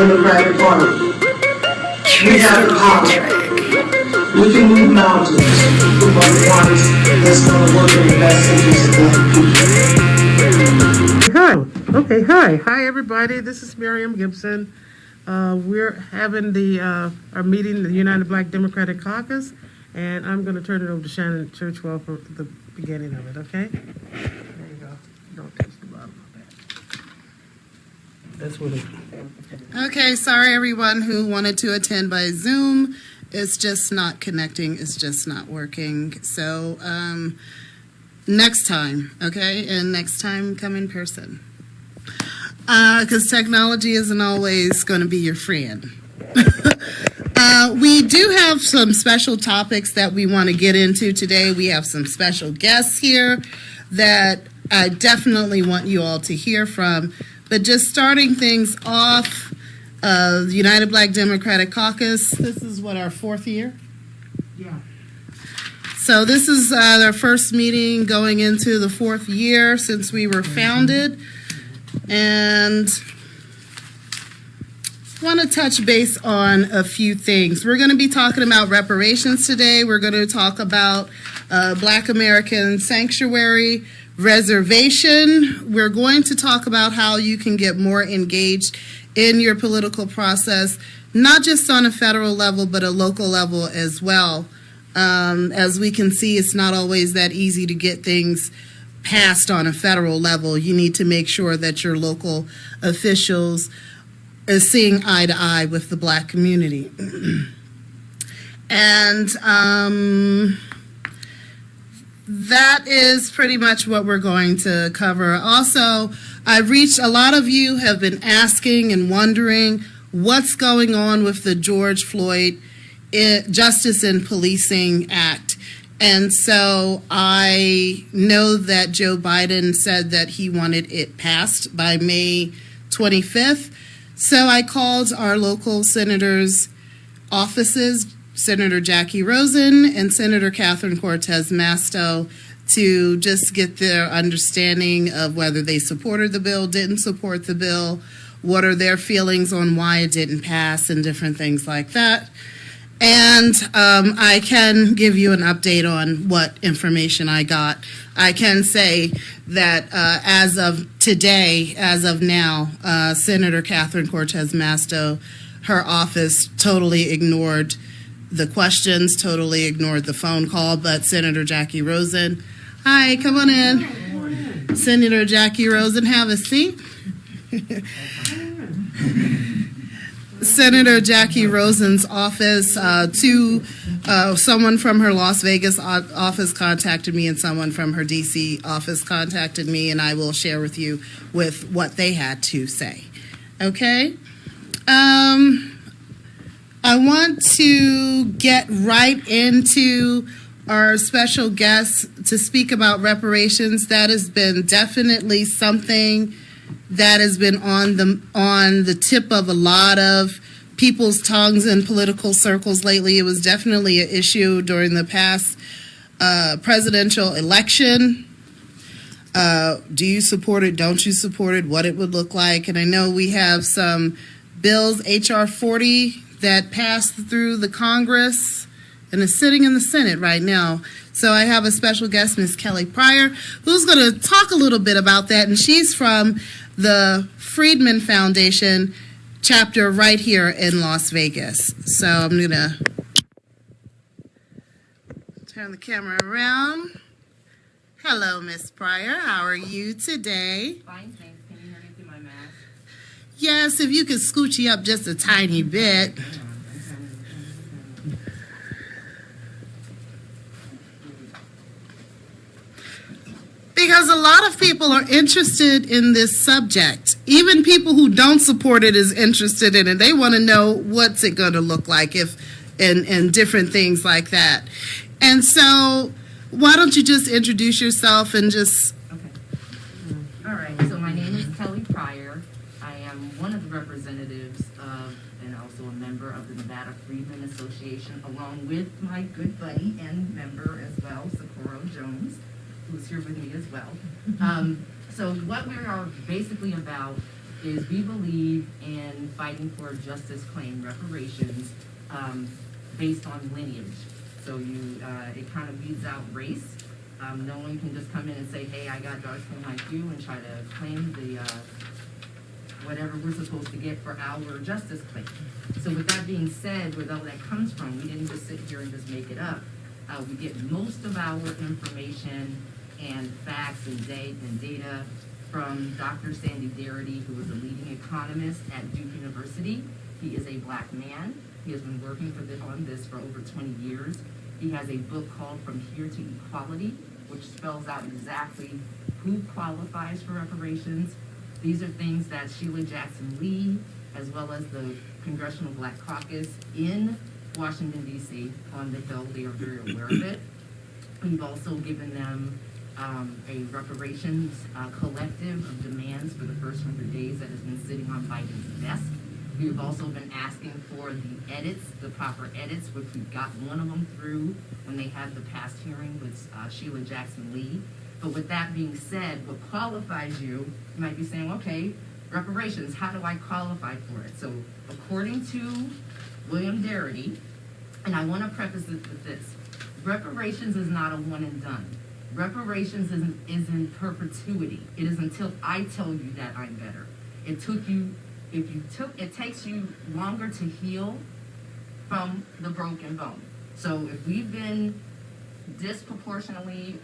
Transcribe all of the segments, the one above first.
Democratic Party. We have the power. We can move mountains, but ones that's going to work in the best interest of black people. Hi, everybody. This is Miriam Gibson. We're having our meeting, the United Black Democratic Caucus, and I'm going to turn it over to Shannon Churchwell for the beginning of it, okay? There you go. Don't touch the bottom of that. That's what it is. Okay, sorry everyone who wanted to attend by Zoom. It's just not connecting. It's just not working. So next time, okay? And next time, come in person. Because technology isn't always going to be your friend. We do have some special topics that we want to get into today. We have some special guests here that I definitely want you all to hear from. But just starting things off, the United Black Democratic Caucus, this is what, our fourth year? Yeah. So this is our first meeting going into the fourth year since we were founded. And want to touch base on a few things. We're going to be talking about reparations today. We're going to talk about Black American Sanctuary, Reservation. We're going to talk about how you can get more engaged in your political process, not just on a federal level, but a local level as well. As we can see, it's not always that easy to get things passed on a federal level. You need to make sure that your local officials are seeing eye to eye with the Black community. And that is pretty much what we're going to cover. Also, a lot of you have been asking and wondering what's going on with the George Floyd Justice in Policing Act. And so I know that Joe Biden said that he wanted it passed by May 25th. So I called our local senators' offices, Senator Jackie Rosen and Senator Catherine Cortez Masto, to just get their understanding of whether they supported the bill, didn't support the bill, what are their feelings on why it didn't pass, and different things like that. And I can give you an update on what information I got. I can say that as of today, as of now, Senator Catherine Cortez Masto, her office totally ignored the questions, totally ignored the phone call, but Senator Jackie Rosen, hi, come on in. Senator Jackie Rosen, have a seat. Senator Jackie Rosen's office, someone from her Las Vegas office contacted me and someone from her DC office contacted me, and I will share with you with what they had to say. Okay? I want to get right into our special guest to speak about reparations. That has been definitely something that has been on the tip of a lot of people's tongues in political circles lately. It was definitely an issue during the past presidential election. Do you support it? Don't you support it? What it would look like? And I know we have some bills, H.R. 40, that passed through the Congress and is sitting in the Senate right now. So I have a special guest, Ms. Kelly Pryor, who's going to talk a little bit about that. And she's from the Friedman Foundation chapter right here in Las Vegas. So I'm going to turn the camera around. Hello, Ms. Pryor. How are you today? Fine, thanks. Can you hear me through my mask? Yes, if you could scooch you up just a tiny bit. Because a lot of people are interested in this subject. Even people who don't support it is interested in it. They want to know what's it going to look like and different things like that. And so why don't you just introduce yourself and just... Okay. All right. So my name is Kelly Pryor. I am one of the representatives of and also a member of the Nevada Freedmen Association, along with my good buddy and member as well, Socorro Jones, who's here with me as well. So what we are basically about is we believe in fighting for a justice claim, reparations, based on lineage. So it kind of weeds out race. No one can just come in and say, hey, I got dark skin like you, and try to claim the whatever we're supposed to get for our justice claim. So with that being said, where all that comes from, we didn't just sit here and just make it up. We get most of our information and facts and data from Dr. Sandy Darity, who is a leading economist at Duke University. He is a black man. He has been working on this for over 20 years. He has a book called From Here to Equality, which spells out exactly who qualifies for reparations. These are things that Sheila Jackson Lee, as well as the Congressional Black Caucus in Washington, D.C. on the Hill, they are very aware of it. We've also given them a reparations collective of demands for the first 100 days that has been sitting on Biden's desk. We've also been asking for the edits, the proper edits, which we got one of them through when they had the past hearing with Sheila Jackson Lee. But with that being said, what qualifies you might be saying, okay, reparations, how do I qualify for it? So according to William Darity, and I want to preface it with this, reparations is not a one and done. Reparations is in perpetuity. It is until I tell you that I'm better. It takes you longer to heal from the broken bone. So if we've been disproportionately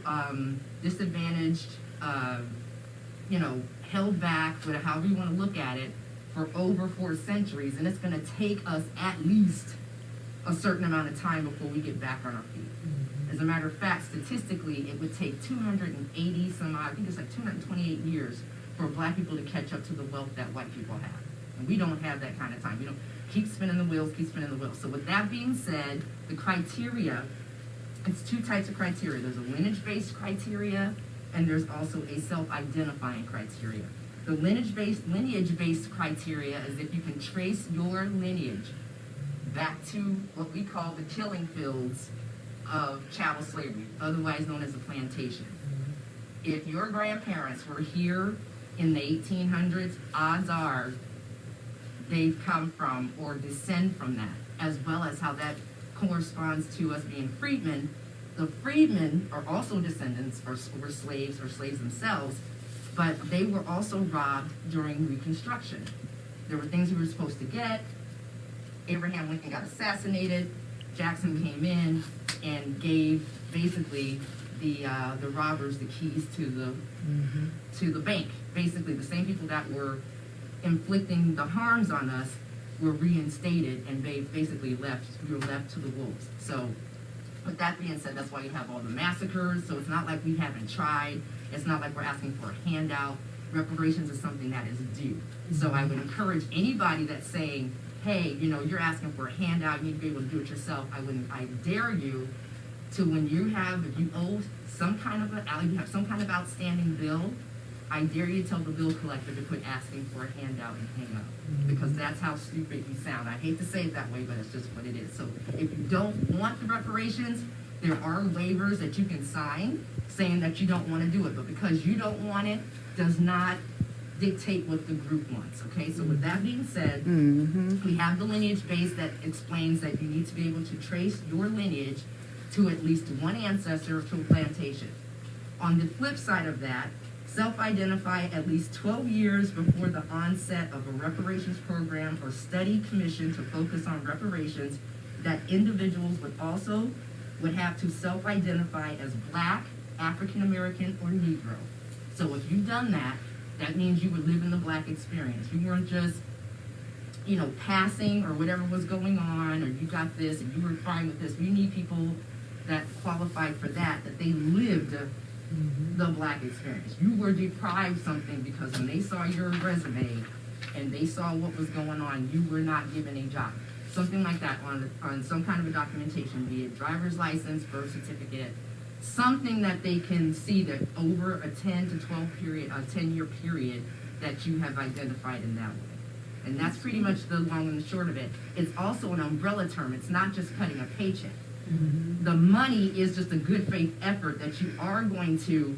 disadvantaged, held back, however you want to look at it, for over 4 centuries, and it's going to take us at least a certain amount of time before we get back on our feet. As a matter of fact, statistically, it would take 280 some odd, I think it's like 228 years for black people to catch up to the wealth that white people have. And we don't have that kind of time. We don't keep spinning the wheels. So with that being said, the criteria, it's 2 types of criteria. There's a lineage-based criteria, and there's also a self-identifying criteria. The lineage-based criteria is if you can trace your lineage back to what we call the killing fields of chattel slavery, otherwise known as a plantation. If your grandparents were here in the 1800s, odds are they've come from or descend from that, as well as how that corresponds to us being freedmen. The freedmen are also descendants or were slaves or slaves themselves, but they were also robbed during Reconstruction. There were things we were supposed to get. Abraham Lincoln got assassinated. Jackson came in and gave basically the robbers the keys to the bank. Basically, the same people that were inflicting the harms on us were reinstated, and they basically we were left to the wolves. So with that being said, that's why you have all the massacres. So it's not like we haven't tried. It's not like we're asking for a handout. Reparations is something that is due. So I would encourage anybody that's saying, hey, you're asking for a handout, you need to be able to do it yourself. I dare you to, if you owe some kind of outstanding bill, I dare you to tell the bill collector to quit asking for a handout and hang up. Because that's how stupid you sound. I hate to say it that way, but it's just what it is. So if you don't want the reparations, there are waivers that you can sign saying that you don't want to do it. But because you don't want it does not dictate what the group wants, okay? So with that being said, we have the lineage base that explains that you need to be able to trace your lineage to at least one ancestor to a plantation. On the flip side of that, self-identify at least 12 years before the onset of a reparations program or study commission to focus on reparations. That individuals would have to self-identify as Black, African American, or Negro. So if you've done that, that means you would live in the Black experience. You weren't just, passing or whatever was going on, or you got this and you were fine with this. You need people that qualified for that they lived the Black experience. You were deprived something because when they saw your resume and they saw what was going on, you were not given a job. Something like that on some kind of a documentation, be it driver's license, birth certificate, something that they can see that over a 10-year period that you have identified in that way. And that's pretty much the long and the short of it. It's also an umbrella term. It's not just cutting a paycheck. The money is just a good faith effort that you are going to,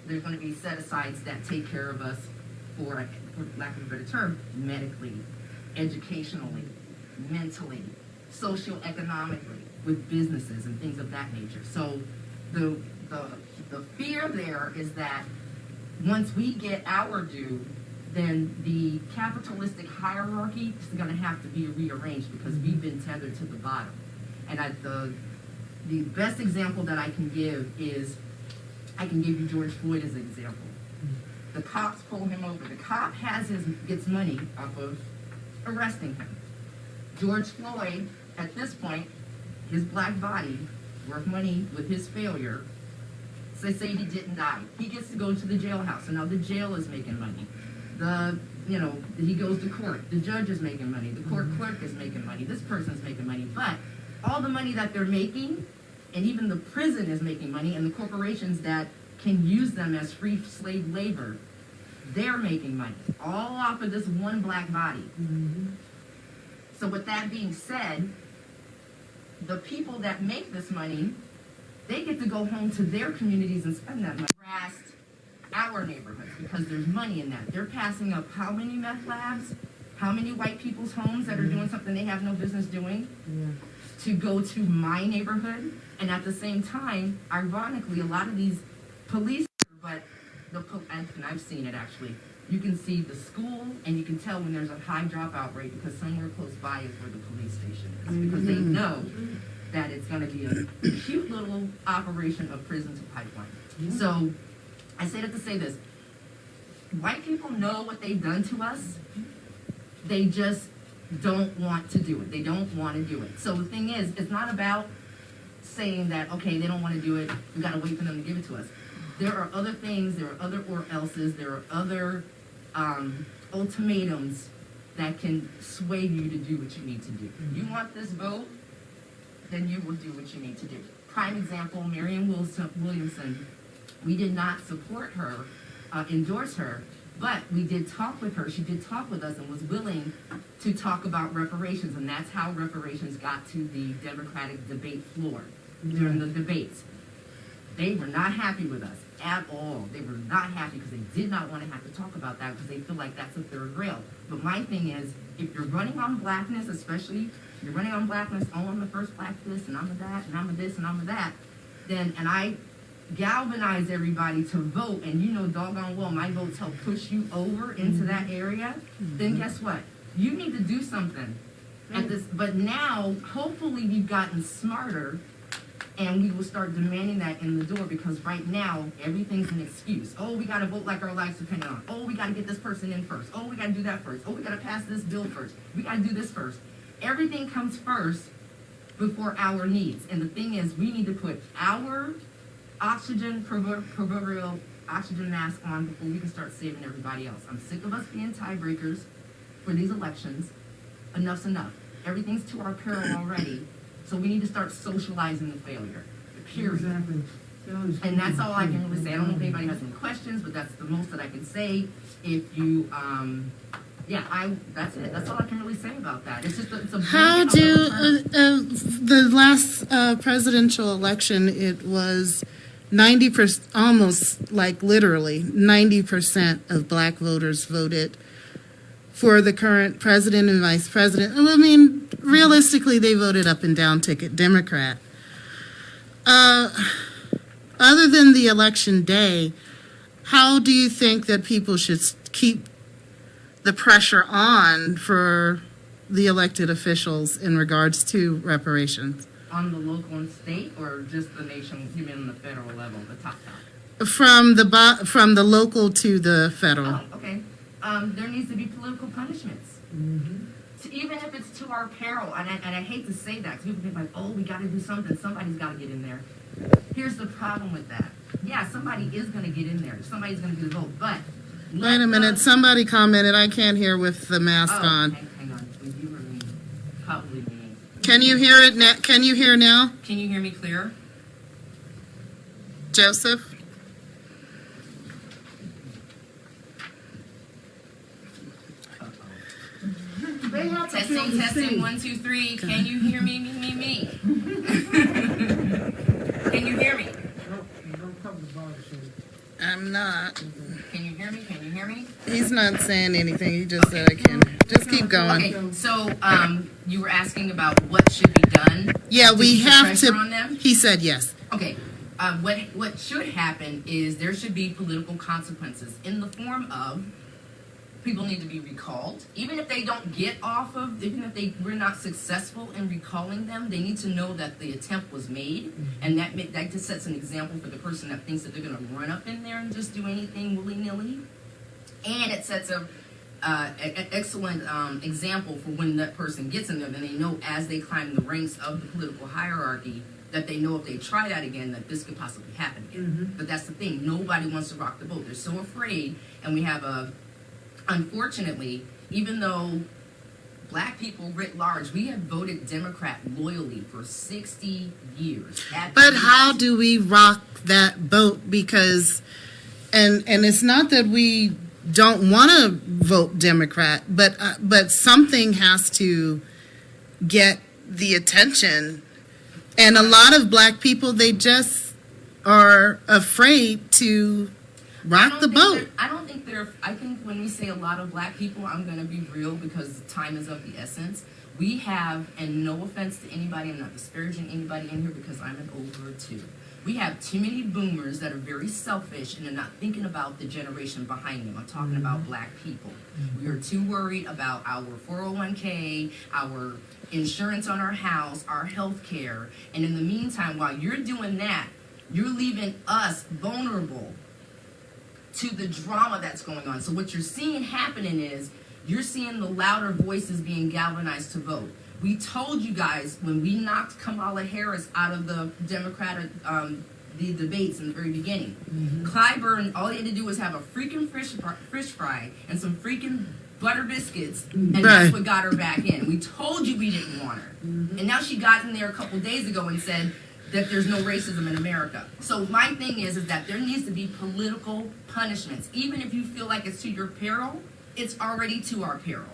there's going to be set-asides that take care of us for lack of a better term, medically, educationally, mentally, socioeconomically, with businesses and things of that nature. So the fear there is that once we get our due, then the capitalistic hierarchy is going to have to be rearranged because we've been tethered to the bottom. And the best example that I can give is, I can give you George Floyd as an example. The cops pull him over. The cop gets money off of arresting him. George Floyd, at this point, his black body, worth money with his failure, say he didn't die. He gets to go to the jailhouse, and now the jail is making money. He goes to court. The judge is making money. The court clerk is making money. This person's making money. But all the money that they're making, and even the prison is making money, and the corporations that can use them as free slave labor, they're making money, all off of this one black body. So with that being said, the people that make this money, they get to go home to their communities and spend that money. Harassed our neighborhoods because there's money in that. They're passing up how many meth labs, how many white people's homes that are doing something they have no business doing to go to my neighborhood. And at the same time, ironically, a lot of these police, and I've seen it actually, you can see the school and you can tell when there's a high dropout rate because somewhere close by is where the police station is, because they know that it's going to be a cute little operation of prison to pipeline. So I say that to say this: white people know what they've done to us. They just don't want to do it. They don't want to do it. So the thing is, it's not about saying that, okay, they don't want to do it, we got to wait for them to give it to us. There are other things, there are other or else's, there are other ultimatums that can sway you to do what you need to do. You want this vote, then you will do what you need to do. Prime example, Marianne Williamson. We did not support her, endorse her, but we did talk with her. She did talk with us and was willing to talk about reparations, and that's how reparations got to the Democratic debate floor during the debates. They were not happy with us at all. They were not happy because they did not want to have to talk about that because they feel like that's a third rail. But my thing is, if you're running on blackness, especially you're running on blackness, oh, I'm the first black this, and I'm a that, and I'm a this, and I'm a that, then, and I galvanize everybody to vote, and you know doggone well my votes help push you over into that area, then guess what? You need to do something at this. But now, hopefully we've gotten smarter, and we will start demanding that in the door, because right now, everything's an excuse. Oh, we got to vote like our lives depend on it. Oh, we got to get this person in first. Oh, we got to do that first. Oh, we got to pass this bill first. We got to do this first. Everything comes first before our needs. And the thing is, we need to put our proverbial oxygen mask on before we can start saving everybody else. I'm sick of us being tiebreakers for these elections. Enough's enough. Everything's to our peril already. So we need to start socializing the failure. Period. Exactly. And that's all I can really say. I don't know if anybody has any questions, but that's the most that I can say. If you, that's it. That's all I can really say about that. It's just it's a How do the last presidential election? It was 90%, almost like literally 90% of black voters voted for the current president and vice president. I mean, realistically, they voted up and down ticket Democrat. Other than the election day, how do you think that people should keep the pressure on for the elected officials in regards to reparations? On the local and state, or just the nation, you mean on the federal level, the top? From the local to the federal. Oh, okay. There needs to be political punishments. Even if it's to our peril, and I hate to say that, because people think like, oh, we got to do something, somebody's got to get in there. Here's the problem with that. Yeah, somebody is going to get in there. Somebody's going to do the vote, but... Wait a minute, somebody commented, I can't hear with the mask on. Hang on. You heard me. Probably me. Can you hear it now? Can you hear now? Can you hear me clear? Joseph? Testing, 1, 2, 3. Can you hear me? Can you hear me? Don't cover the bar, I'm not. Can you hear me? Can you hear me? He's not saying anything. He just said I can. Just keep going. Okay, so you were asking about what should be done. Yeah, to we keep the have pressure to. on them? He said yes. Okay, what should happen is there should be political consequences in the form of people need to be recalled, even if they don't get off of, even if we're not successful in recalling them, they need to know that the attempt was made, and that just sets an example for the person that thinks that they're going to run up in there and just do anything willy-nilly, and it sets an excellent example for when that person gets in there, then they know as they climb the ranks of the political hierarchy that they know if they try that again that this could possibly happen again. But that's the thing, nobody wants to rock the boat. They're so afraid, and we have unfortunately, even though black people writ large, we have voted Democrat loyally for 60 years. But how do we rock that boat? Because, and it's not that we don't want to vote Democrat, but something has to get the attention. And a lot of black people, they just are afraid to rock the boat. I think when we say a lot of black people, I'm going to be real because time is of the essence. We have, and no offense to anybody, I'm not disparaging anybody in here because I'm an over too. We have too many boomers that are very selfish and are not thinking about the generation behind them. I'm talking about black people. We are too worried about our 401k, our insurance on our house, our health care. And in the meantime, while you're doing that, you're leaving us vulnerable to the drama that's going on. So what you're seeing happening is you're seeing the louder voices being galvanized to vote. We told you guys when we knocked Kamala Harris out of the Democratic the debates in the very beginning. Clyburn, all he had to do was have a freaking fish fry and some freaking butter biscuits, and that's what got her back in. We told you we didn't want her. And now she got in there a couple days ago and said that there's no racism in America. So my thing is that there needs to be political punishments. Even if you feel like it's to your peril, it's already to our peril.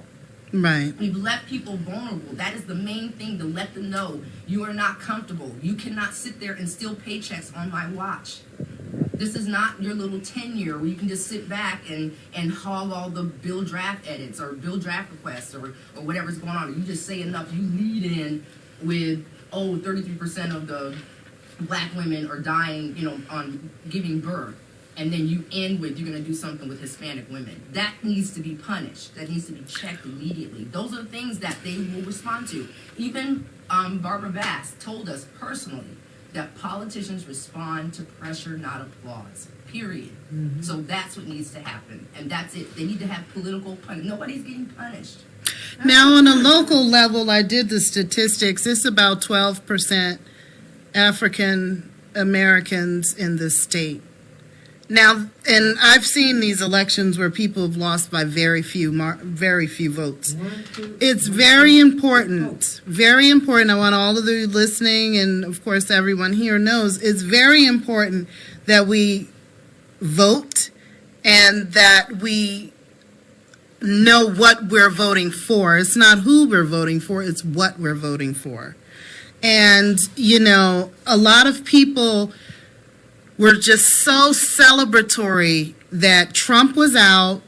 Right. We've left people vulnerable. That is the main thing, to let them know you are not comfortable. You cannot sit there and steal paychecks on my watch. This is not your little tenure where you can just sit back and haul all the bill draft edits or bill draft requests or whatever's going on. You just say enough, you lead in with 33% of the black women are dying, on giving birth. And then you end with, you're going to do something with Hispanic women. That needs to be punished. That needs to be checked immediately. Those are the things that they will respond to. Even Barbara Bass told us personally that politicians respond to pressure, not applause, period. So that's what needs to happen. And that's it. They need to have political punishment. Nobody's getting punished. Now, on a local level, I did the statistics. It's about 12% African Americans in the state. Now, and I've seen these elections where people have lost by very few votes. It's very important, very important. I want all of you listening, and of course everyone here knows, it's very important that we vote and that we know what we're voting for. It's not who we're voting for, it's what we're voting for. And, a lot of people were just so celebratory that Trump was out,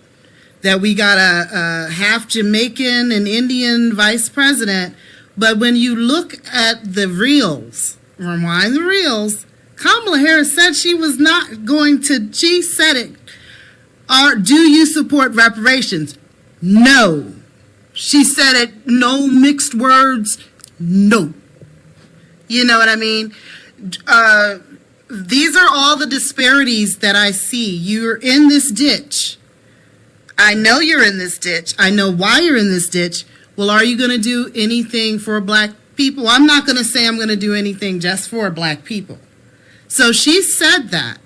that we got a half Jamaican and Indian vice president. But when you look at the reels, rewind the reels, Kamala Harris said she was not going to, she said it. Do you support reparations? No. She said it, no mixed words, no. You know what I mean? These are all the disparities that I see. You're in this ditch. I know you're in this ditch. I know why you're in this ditch. Well, are you going to do anything for black people? I'm not going to say I'm going to do anything just for black people. So she said that.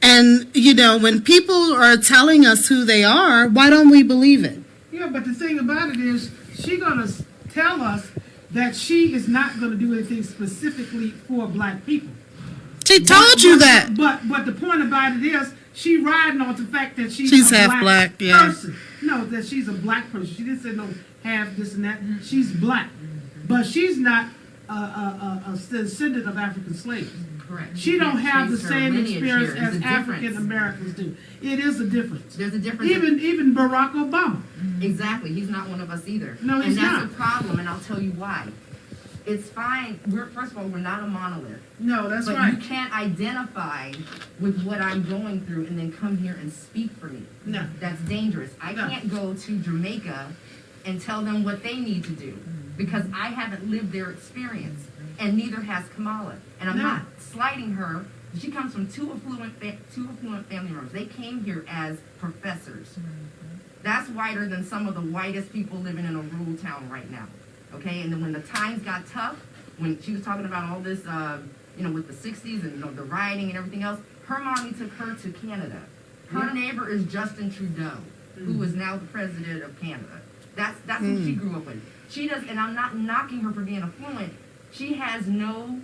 And, when people are telling us who they are, why don't we believe it? Yeah, but the thing about it is, she's going to tell us that she is not going to do anything specifically for black people. She told you that. But the point about it is, she riding on the fact that she's a half black, yeah. person. No, that she's a black person. She didn't say no half this and that. She's black, but she's not a descendant of African slaves. Correct. She don't have the Trace her same lineage experience here. There's as a African difference. Americans do. It is a difference. There's a difference. Even Barack Obama. Exactly. He's not one of us either. No, he's and that's not. a problem, and I'll tell you why. It's fine. First of all, we're not a monolith. No, that's But right. you can't identify with what I'm going through and then come here and speak for me. No. That's dangerous. I No. can't go to Jamaica and tell them what they need to do because I haven't lived their experience, and neither has Kamala. And I'm No. not slighting her. She comes from two affluent family members. They came here as professors. That's whiter than some of the whitest people living in a rural town right now. Okay, and then when the times got tough, when she was talking about all this, with the 60s and the rioting and everything else, her mommy took her to Canada. Her neighbor is Justin Trudeau, who is now the president of Canada. That's who she grew up with. She does, and I'm not knocking her for being affluent. She has no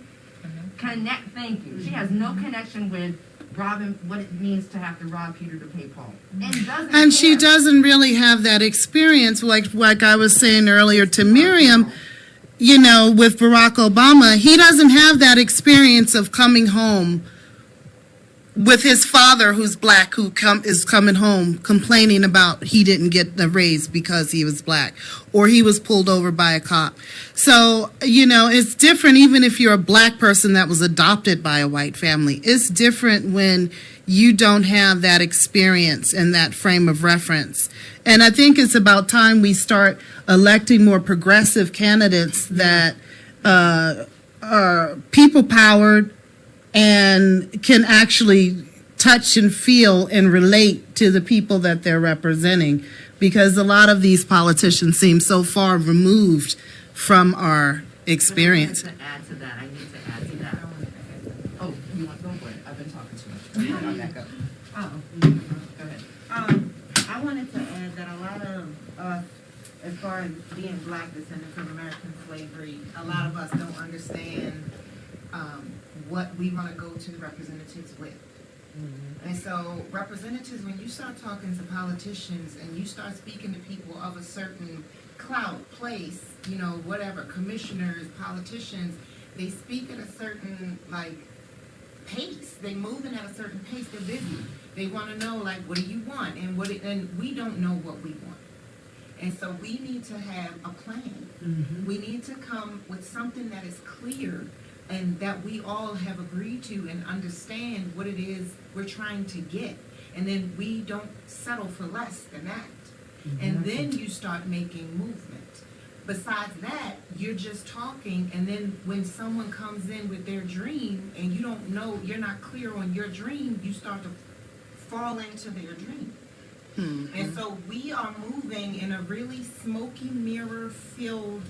Thank you. She has no connection with robbing, what it means to have to rob Peter to pay Paul, And she doesn't really have that experience, like I was saying earlier to Miriam, with Barack Obama. He doesn't have that experience of coming home with his father, who's black, is coming home complaining about he didn't get a raise because he was black, or he was pulled over by a cop. So, it's different even if you're a black person that was adopted by a white family. It's different when you don't have that experience and that frame of reference. And I think it's about time we start electing more progressive candidates that are people-powered and can actually touch and feel and relate to the people that they're representing, because a lot of these politicians seem so far removed from our experience. I need to add to that. Oh, you want to go for it? I've been talking too much. I'll back up. Go ahead. I wanted to add that a lot of us, as far as being black descendants of American slavery, a lot of us don't understand what we want to go to the representatives with. And so representatives, when you start talking to politicians and you start speaking to people of a certain clout, place, whatever, commissioners, politicians, they speak at a certain, pace. They moving at a certain pace. They're busy. They want to know, what do you want? And we don't know what we want. And so we need to have a plan. Mm-hmm. We need to come with something that is clear and that we all have agreed to and understand what it is we're trying to get. And then we don't settle for less than that. And then you start making movement. Besides that, you're just talking, and then when someone comes in with their dream and you don't know, you're not clear on your dream, you start to fall into their dream. And so we are moving in a really smoky mirror filled,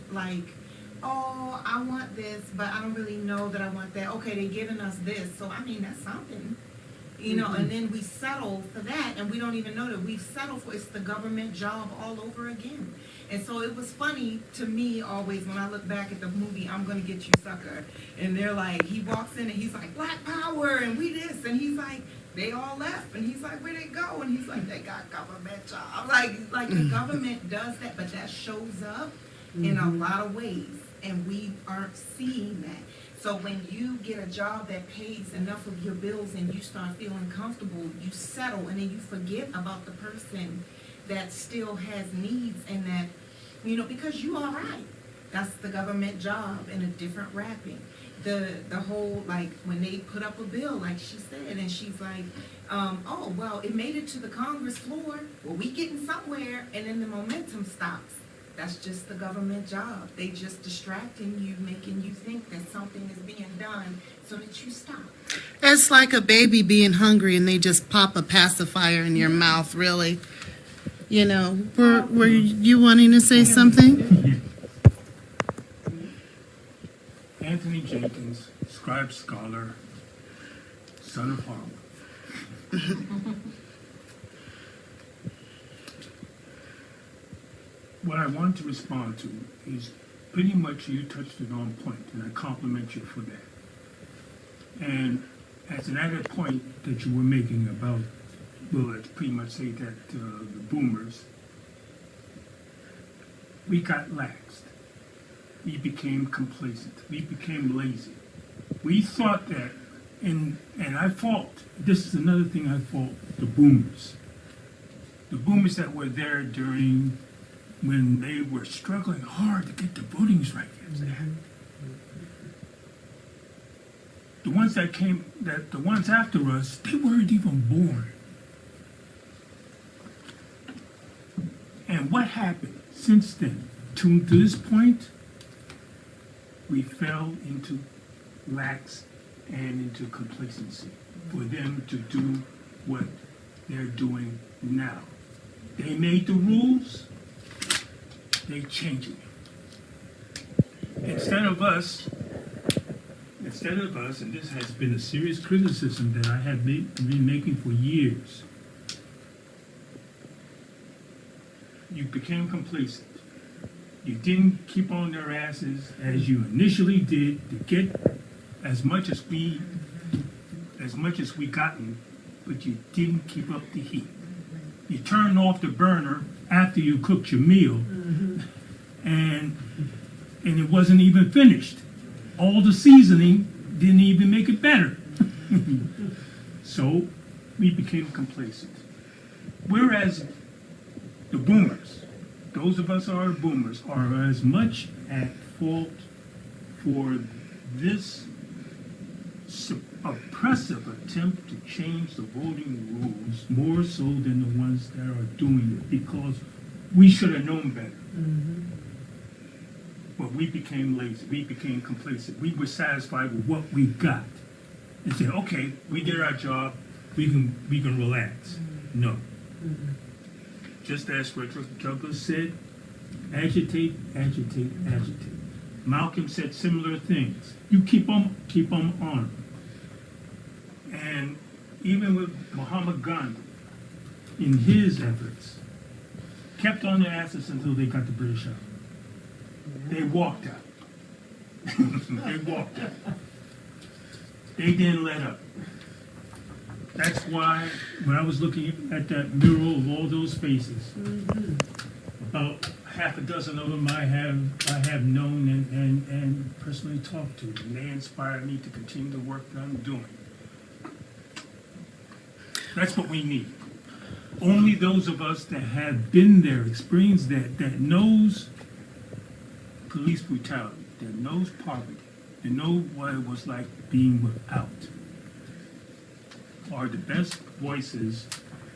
oh, I want this, but I don't really know that I want that. Okay, they're giving us this, so that's something. And then we settle for that, and we don't even know that we've settled for it's the government job all over again. And so it was funny to me always when I look back at the movie I'm Gonna Get You, Sucker, and they're like, he walks in and he's like, Black Power, and we this, and he's like, they all left, and he's like, where'd they go? And he's like, they got government jobs. Like the government does that, but that shows up in a lot of ways, and we aren't seeing that. So when you get a job that pays enough of your bills and you start feeling comfortable, you settle, and then you forget about the person that still has needs, and that, because you all right. That's the government job in a different wrapping. The whole, when they put up a bill, like she said, and she's like, oh, well, it made it to the Congress floor. Well, we getting somewhere, and then the momentum stops. That's just the government job. They just distracting you, making you think that something is being done so that you stop. It's like a baby being hungry and they just pop a pacifier in your mouth, really. Were you wanting to say something? Anthony Jenkins, scribe scholar, son of Harlem. What I want to respond to is pretty much you touched it on point, and I compliment you for that. And as an added point that you were making about, well, let's pretty much say that the boomers, we got laxed. We became complacent. We became lazy. We thought that And I fault, this is another thing I fault, the boomers. The boomers that were there during, when they were struggling hard to get the voting rights. The ones that came, the ones after us, they weren't even born. And what happened since then to this point? We fell into lax and into complacency for them to do what they're doing now. They made the rules, they changing them. Instead of us, and this has been a serious criticism that I have been making for years, you became complacent. You didn't keep on their asses as you initially did to get as much as we gotten, but you didn't keep up the heat. You turned off the burner after you cooked your meal, and it wasn't even finished. All the seasoning didn't even make it better. So we became complacent. Whereas the boomers, those of us who are boomers, are as much at fault for this oppressive attempt to change the voting rules more so than the ones that are doing it, because we should have known better. But we became lazy, we became complacent. We were satisfied with what we got and said, okay, we did our job, we can relax. No. Just as Frederick Douglass said, agitate, agitate, agitate. Malcolm said similar things. You keep them on. And even with Muhammad Gandhi, in his efforts, kept on their asses until they got the British out. They walked out. They walked out. They didn't let up. That's why when I was looking at that mural of all those faces, about half a dozen of them I have known and personally talked to, and they inspired me to continue the work that I'm doing. That's what we need. Only those of us that have been there, experienced that knows police brutality, that knows poverty, that know what it was like being without, are the best voices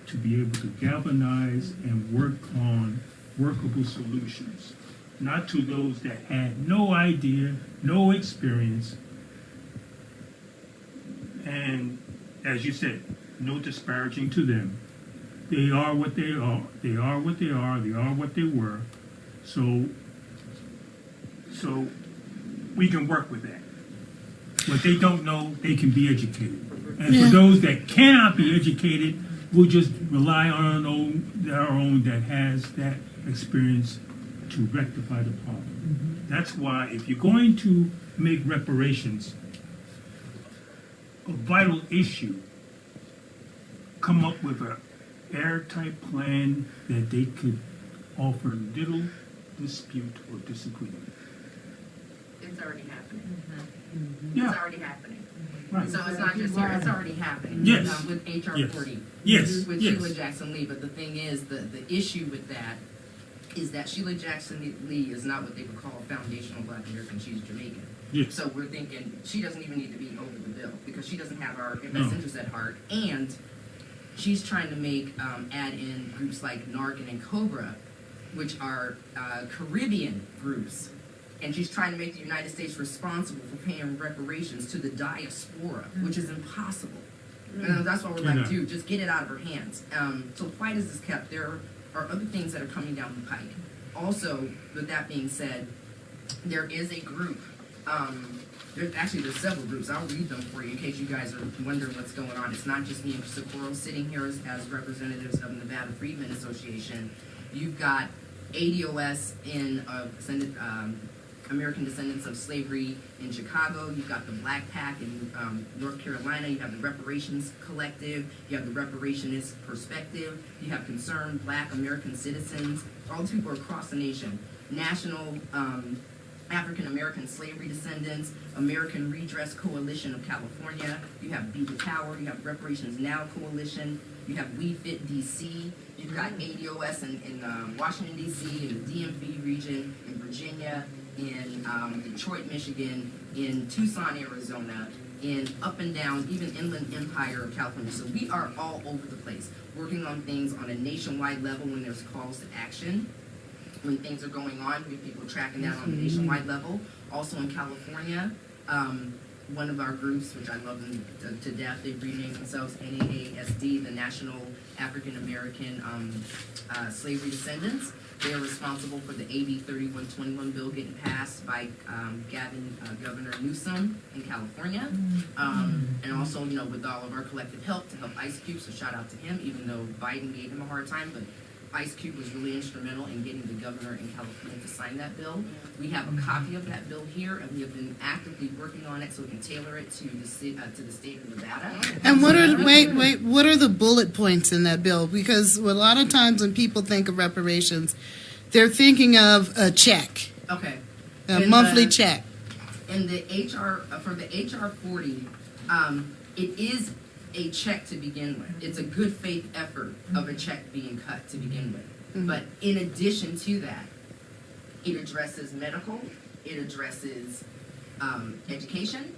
to be able to galvanize and work on workable solutions, not to those that had no idea, no experience, and as you said, no disparaging to them. They are what they are. They are what they are. They are what they were. So we can work with that. What they don't know, they can be educated. And for those that cannot be educated, we'll just rely on our own that has that experience to rectify the problem. That's why if you're going to make reparations a vital issue, come up with an airtight plan that they could offer little dispute or disagreement. It's already happening. Yeah. It's already happening. Right. So it's not just here, it's already happening. Yes. With HR Yes. 40. Yes. With Yes. Sheila Jackson Lee. But the thing is, the issue with that is that Sheila Jackson Lee is not what they would call a foundational Black American. She's Jamaican. Yes. So we're thinking she doesn't even need to be over the bill because she doesn't have our best No. interest at heart. And she's trying to make, add in groups like NARC and COBRA, which are Caribbean groups. And she's trying to make the United States responsible for paying reparations to the diaspora, which is impossible. And that's why we're like, dude, just get it out of her hands. So quiet as is kept, there are other things that are coming down the pike. Also, with that being said, there is a group. There's several groups. I'll read them for you in case you guys are wondering what's going on. It's not just me and Socorro sitting here as representatives of the Nevada Freedmen Association. You've got ADOS in American Descendants of Slavery in Chicago. You've got the Black Pack in North Carolina. You have the Reparations Collective. You have the Reparationist Perspective. You have Concerned Black American Citizens. All these people are across the nation. National African American slavery descendants, American Redress Coalition of California, you have Be the Tower, you have Reparations Now Coalition, you have We Fit DC, you've got ADOS in Washington DC, in the DMV region, in Virginia, in Detroit, Michigan, in Tucson, Arizona, in up and down, even Inland Empire of California. So we are all over the place, working on things on a nationwide level when there's calls to action. When things are going on, we have people tracking that on a nationwide level. Also in California, one of our groups, which I love them to death, they've renamed themselves NAASD, the National African American Slavery Descendants. They are responsible for the AB 3121 bill getting passed by Governor Newsom in California. And also, you know, with all of our collective help to help Ice Cube, so shout out to him, even though Biden gave him a hard time, but Ice Cube was really instrumental in getting the governor in California to sign that bill. We have a copy of that bill here, and we have been actively working on it so we can tailor it to the state of Nevada. And what are the bullet points in that bill? Because a lot of times when people think of reparations, they're thinking of a check, Okay. a monthly check. And the HR, for the HR 40, it is a check to begin with. It's a good faith effort of a check being cut to begin with. But in addition to that, it addresses medical, it addresses education,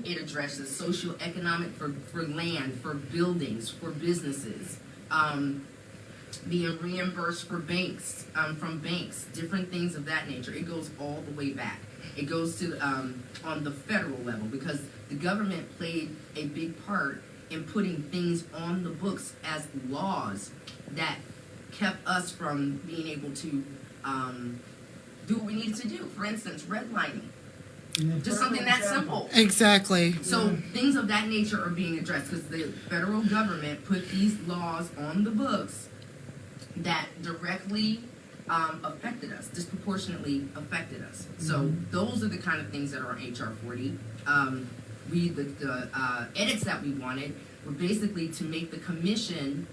it addresses socioeconomic for land, for buildings, for businesses, being reimbursed for banks, from banks, different things of that nature. It goes all the way back. It goes to on the federal level because the government played a big part in putting things on the books as laws that kept us from being able to do what we needed to do. For instance, redlining. Just something that simple. Exactly. So things of that nature are being addressed because the federal government put these laws on the books that directly affected us, disproportionately affected us. So those are the kind of things that are on HR 40. The edits that we wanted were basically to make the commission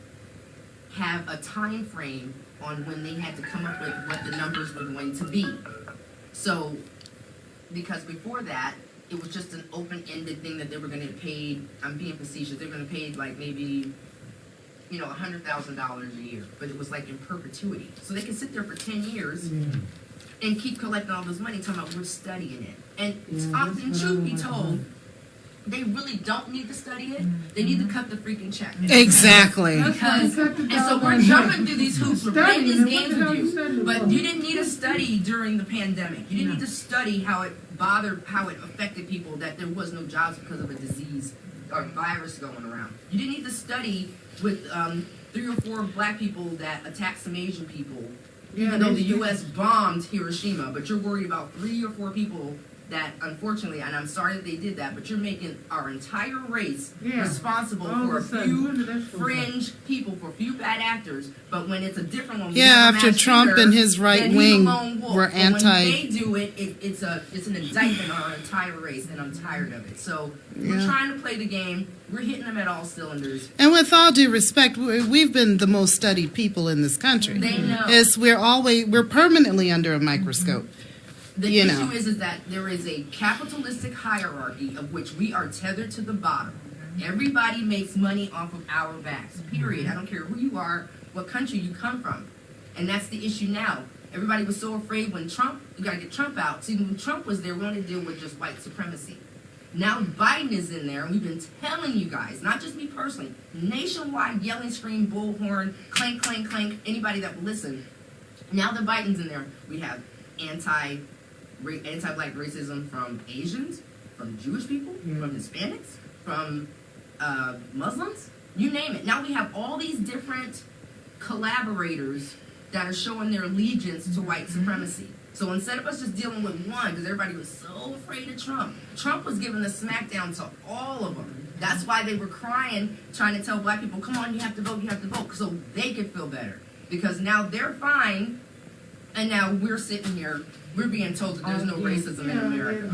have a time frame on when they had to come up with what the numbers were going to be. So, because before that, it was just an open-ended thing that they were going to get paid. I'm being facetious. They were going to pay like maybe, you know, $100,000 a year, but it was like in perpetuity. So they could sit there for 10 years and keep collecting all this money, talking about we're studying it. And often, truth be told, they really don't need to study it. They need to cut the freaking check. Exactly. Because, and so we're jumping through these hoops. We're playing these games with you. But you didn't need to study during the pandemic. You didn't need to study how it affected people, that there was no jobs because of a disease or virus going around. You didn't need to study with 3 or 4 black people that attacked some Asian people, even though the U.S. bombed Hiroshima. But you're worried about 3 or 4 people that, unfortunately, and I'm sorry that they did that, but you're making our entire race responsible for a few fringe people, for a few bad actors. But when it's a different one, after Trump and his right wing were anti. When they do it, it's an indictment on our entire race, and I'm tired of it. So we're trying to play the game. We're hitting them at all cylinders. And with all due respect, we've been the most studied people in this country. They know. We're permanently under a microscope. The issue is that there is a capitalistic hierarchy of which we are tethered to the bottom. Everybody makes money off of our backs, period. I don't care who you are, what country you come from. And that's the issue now. Everybody was so afraid when you got to get Trump out. See, when Trump was there, we wanted to deal with just white supremacy. Now Biden is in there, and we've been telling you guys, not just me personally, nationwide yelling, scream, bullhorn, clank, clank, clank, anybody that will listen. Now that Biden's in there, we have anti-black racism from Asians, from Jewish people, from Hispanics, from Muslims, you name it. Now we have all these different collaborators that are showing their allegiance to white supremacy. So instead of us just dealing with one, because everybody was so afraid of Trump was giving the smackdown to all of them. That's why they were crying, trying to tell black people, come on, you have to vote, so they could feel better. Because now they're fine, and now we're sitting here, we're being told that there's no racism in America.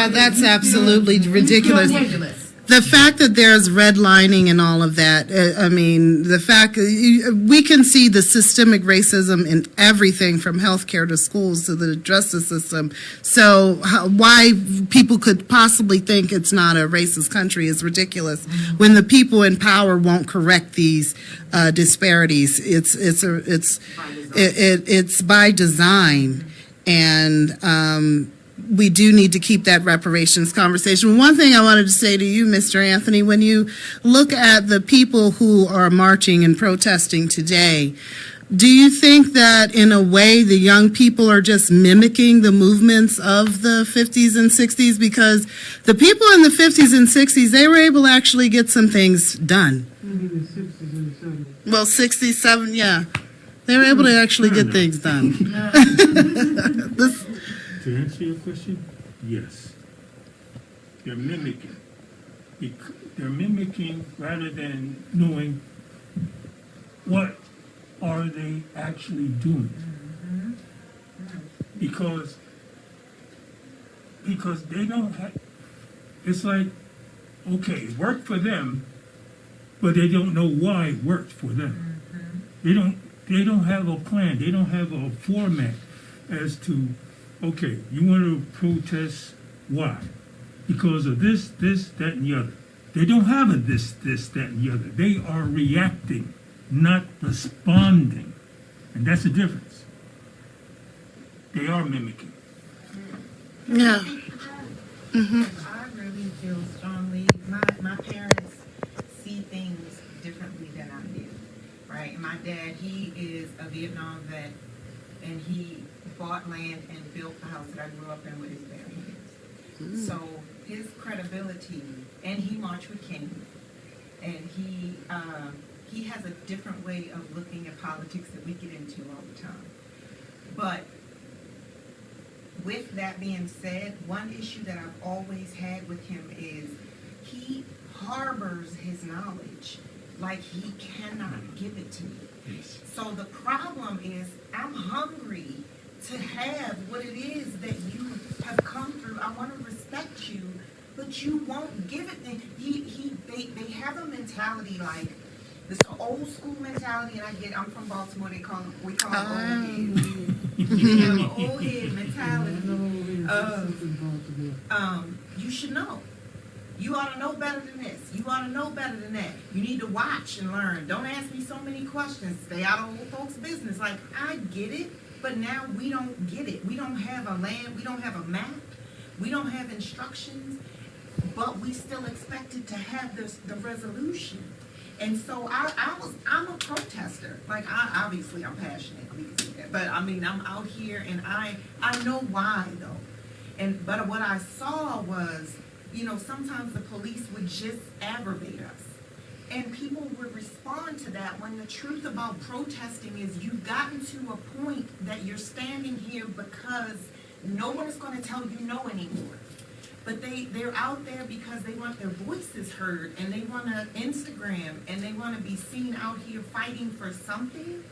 That's absolutely ridiculous. The fact that there's redlining and all of that, I mean, the fact we can see the systemic racism in everything from healthcare to schools to the justice system. So why people could possibly think it's not a racist country is ridiculous when the people in power won't correct these disparities. It's by design, and we do need to keep that reparations conversation. One thing I wanted to say to you, Mr. Anthony, when you look at the people who are marching and protesting today, do you think that in a way the young people are just mimicking the movements of the 50s and 60s? Because the people in the 50s and 60s, they were able to actually get some things done. Maybe the 60s and the 70s. Well, 67, yeah. They were able to actually get things done. To answer your question, yes. They're mimicking. They're mimicking rather than knowing what are they actually doing. Because they don't have, it's like, okay, it worked for them, but they don't know why it worked for them. They don't have a plan. They don't have a format as to, okay, you want to protest why? Because of this, that, and the other. They don't have a this, that, and the other. They are reacting, not responding. And that's the difference. They are mimicking. Yeah. I really feel strongly, my parents see things differently than I do, right? My dad, he is a Vietnam vet, and he bought land and built the house that I grew up in with his bare hands. So his credibility, and he marched with King, and he has a different way of looking at politics that we get into all the time. But with that being said, one issue that I've always had with him is he harbors his knowledge like he cannot give it to me. Yes. So the problem is I'm hungry to have what it is that you have come through. I want to respect you, but you won't give it. They have a mentality like this old school mentality, and I'm from Baltimore. We call it old head. They have an old head mentality of you should know. You ought to know better than this. You ought to know better than that. You need to watch and learn. Don't ask me so many questions. Stay out of old folks' business. Like, I get it, but now we don't get it. We don't have a land. We don't have a map. We don't have instructions, but we still expected to have the resolution. And so I'm a protester. Like, obviously I'm passionate. We can see that. But I mean, I'm out here, and I know why though. But what I saw was, sometimes the police would just aggravate us. And people would respond to that when the truth about protesting is you've gotten to a point that you're standing here because no one is going to tell you no anymore. But they're out there because they want their voices heard, and they want to Instagram, and they want to be seen out here fighting for something.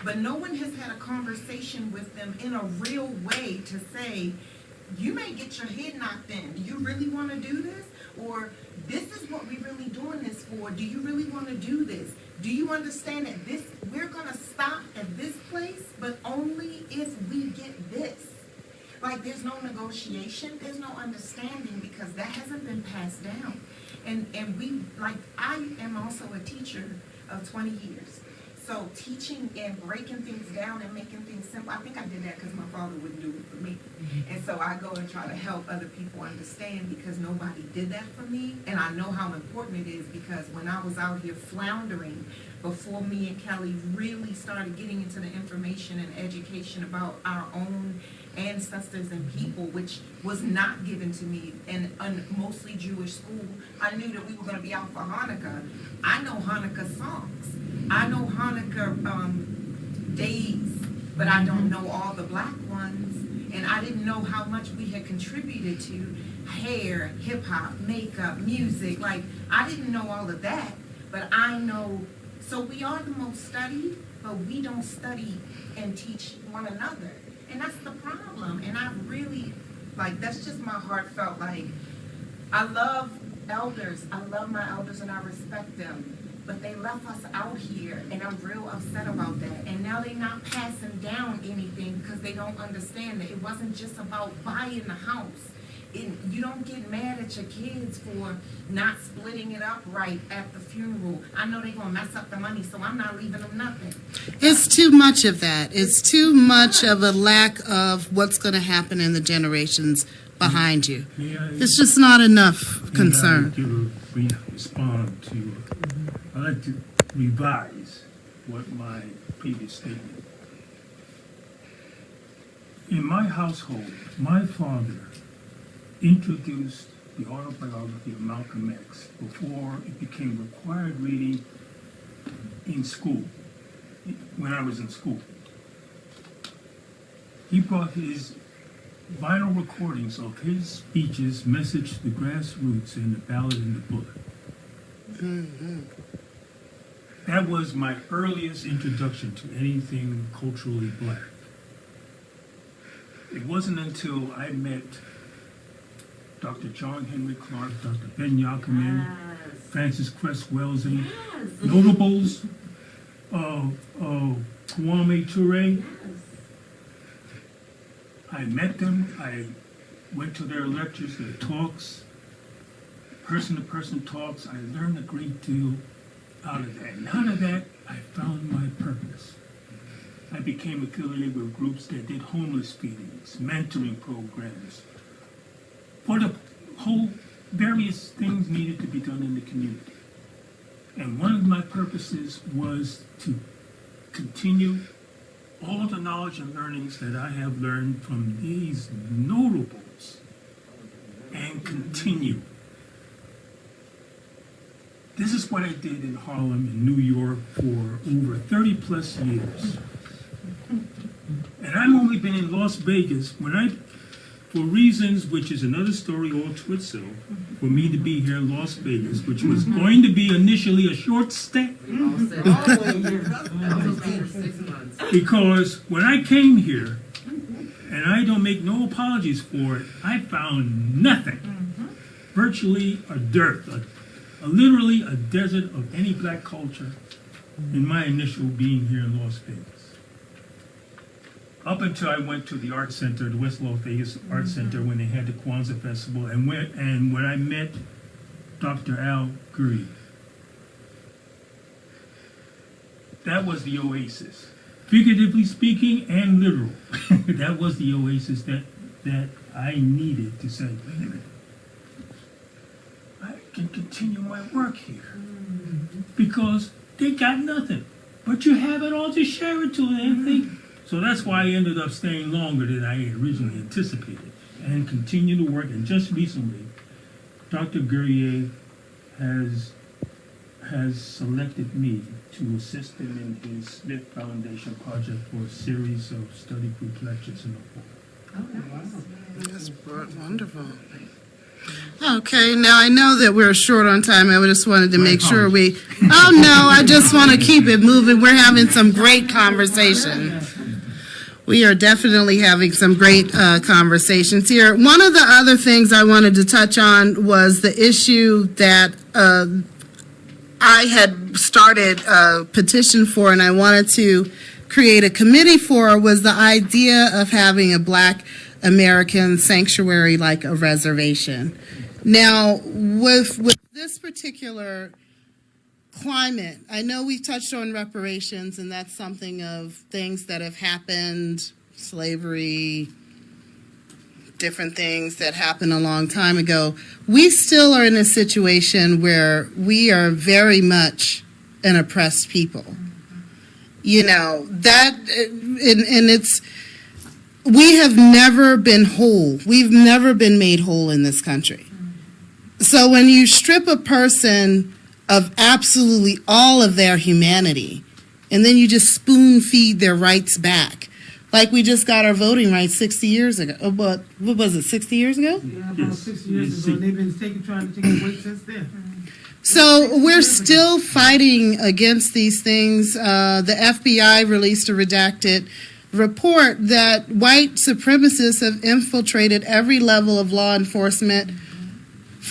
But no one has had a conversation with them in a real way to say, you may get your head knocked in. Do you really want to do this? Or this is what we're really doing this for. Do you really want to do this? Do you understand that we're going to stop at this place, but only if we get this? Like, there's no negotiation, there's no understanding, because that hasn't been passed down. And I am also a teacher of 20 years. So teaching and breaking things down and making things simple, I think I did that because my father wouldn't do it for me. And so I go and try to help other people understand, because nobody did that for me. And I know how important it is, because when I was out here floundering, before me and Kelly really started getting into the information and education about our own ancestors and people, which was not given to me in a mostly Jewish school. I knew that we were going to be out for Hanukkah. I know Hanukkah songs. I know Hanukkah days, but I don't know all the black ones. And I didn't know how much we had contributed to hair, hip hop, makeup, music. Like, I didn't know all of that, but I know. So we are the most studied, but we don't study and teach one another. And that's the problem. And I really, that's just my heartfelt, I love elders, I love my elders and I respect them. But they left us out here, and I'm real upset about that. And now they're not passing down anything because they don't understand that it wasn't just about buying the house. You don't get mad at your kids for not splitting it up right at the funeral. I know they're going to mess up the money, so I'm not leaving them nothing. It's too much of that. It's too much of a lack of what's going to happen in the generations behind you. It's just not enough concern. I'd like to respond to, I'd like to revise what my previous statement. In my household, my father introduced the autobiography of Malcolm X before it became required reading in school, when I was in school. He brought his vinyl recordings of his speeches, Message to the Grassroots, and The Ballad and the Bullet. That was my earliest introduction to anything culturally black. It wasn't until I met Dr. John Henry Clark, Dr. Ben Yakiman, Francis Cress Wellesley, notables, Kwame Ture. I met them, I went to their lectures, their talks, person-to-person talks. I learned a great deal out of that. And out of that, I found my purpose. I became affiliated with groups that did homeless feedings, mentoring programs, for the whole various things needed to be done in the community. And one of my purposes was to continue all the knowledge and learnings that I have learned from these notables and continue. This is what I did in Harlem and New York for over 30 plus years. And I've only been in Las Vegas for reasons which is another story all to itself, for me to be here in Las Vegas, which was going to be initially a short stay. Because when I came here, and I don't make no apologies for it, I found nothing. Virtually a dirt, literally a desert of any black culture in my initial being here in Las Vegas. Up until I went to the art center, the West Las Vegas Art Center, when they had the Kwanzaa Festival, and when I met Dr. Al Guri. That was the oasis. Figuratively speaking and literal. That was the oasis that I needed to say, wait a minute, I can continue my work here. Because they got nothing. But you have it all to share it to them. So that's why I ended up staying longer than I had originally anticipated and continue to work. And just recently, Dr. Guerrier has selected me to assist him in his Smith Foundation project for a series of study group lectures in the fall. That's wonderful. Okay, now I know that we're short on time. I just wanted to make sure I just want to keep it moving. We're having some great conversation. We are definitely having some great conversations here. One of the other things I wanted to touch on was the issue that I had started a petition for, and I wanted to create a committee for, was the idea of having a Black American sanctuary like a reservation. Now, with this particular climate, I know we've touched on reparations, and that's something of things that have happened, slavery, different things that happened a long time ago. We still are in a situation where we are very much an oppressed people. You know, that, and it's, we have never been whole. We've never been made whole in this country. So when you strip a person of absolutely all of their humanity, and then you just spoon feed their rights back, like we just got our voting rights 60 years ago. What was it, 60 years ago? Yeah, about 60 years ago. They've been trying to take it away since then. So we're still fighting against these things. The FBI released a redacted report that white supremacists have infiltrated every level of law enforcement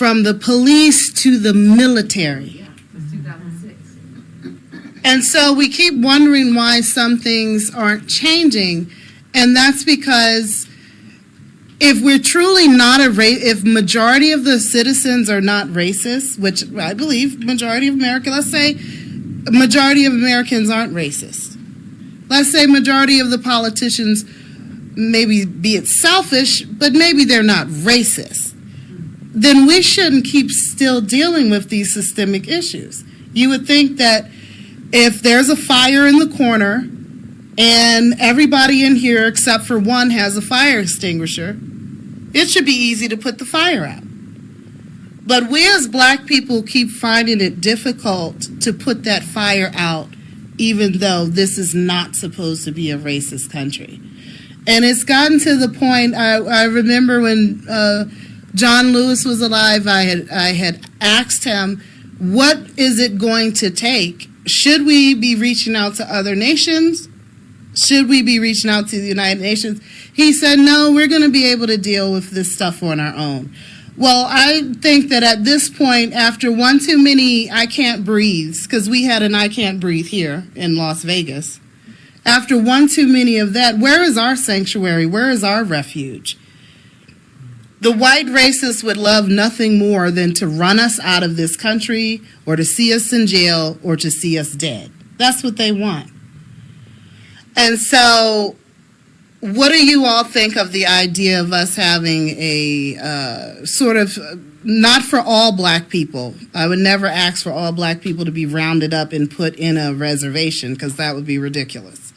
from the police to the military. Yeah, it's 2006. And so we keep wondering why some things aren't changing, and that's because if we're truly not if majority of the citizens are not racist, which I believe majority of America, let's say majority of Americans aren't racist. Let's say majority of the politicians, maybe be it selfish, but maybe they're not racist. Then we shouldn't keep still dealing with these systemic issues. You would think that if there's a fire in the corner and everybody in here except for one has a fire extinguisher, it should be easy to put the fire out. But we as black people keep finding it difficult to put that fire out, even though this is not supposed to be a racist country. And it's gotten to the point, I remember when John Lewis was alive, I had asked him, what is it going to take? Should we be reaching out to other nations? Should we be reaching out to the United Nations? He said, no, we're going to be able to deal with this stuff on our own. Well, I think that at this point, after one too many I can't breathes, because we had an I can't breathe here in Las Vegas, after one too many of that, where is our sanctuary? Where is our refuge? The white racists would love nothing more than to run us out of this country or to see us in jail or to see us dead. That's what they want. And so what do you all think of the idea of us having a sort of, not for all black people. I would never ask for all black people to be rounded up and put in a reservation because that would be ridiculous.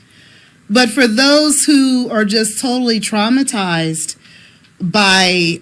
But for those who are just totally traumatized by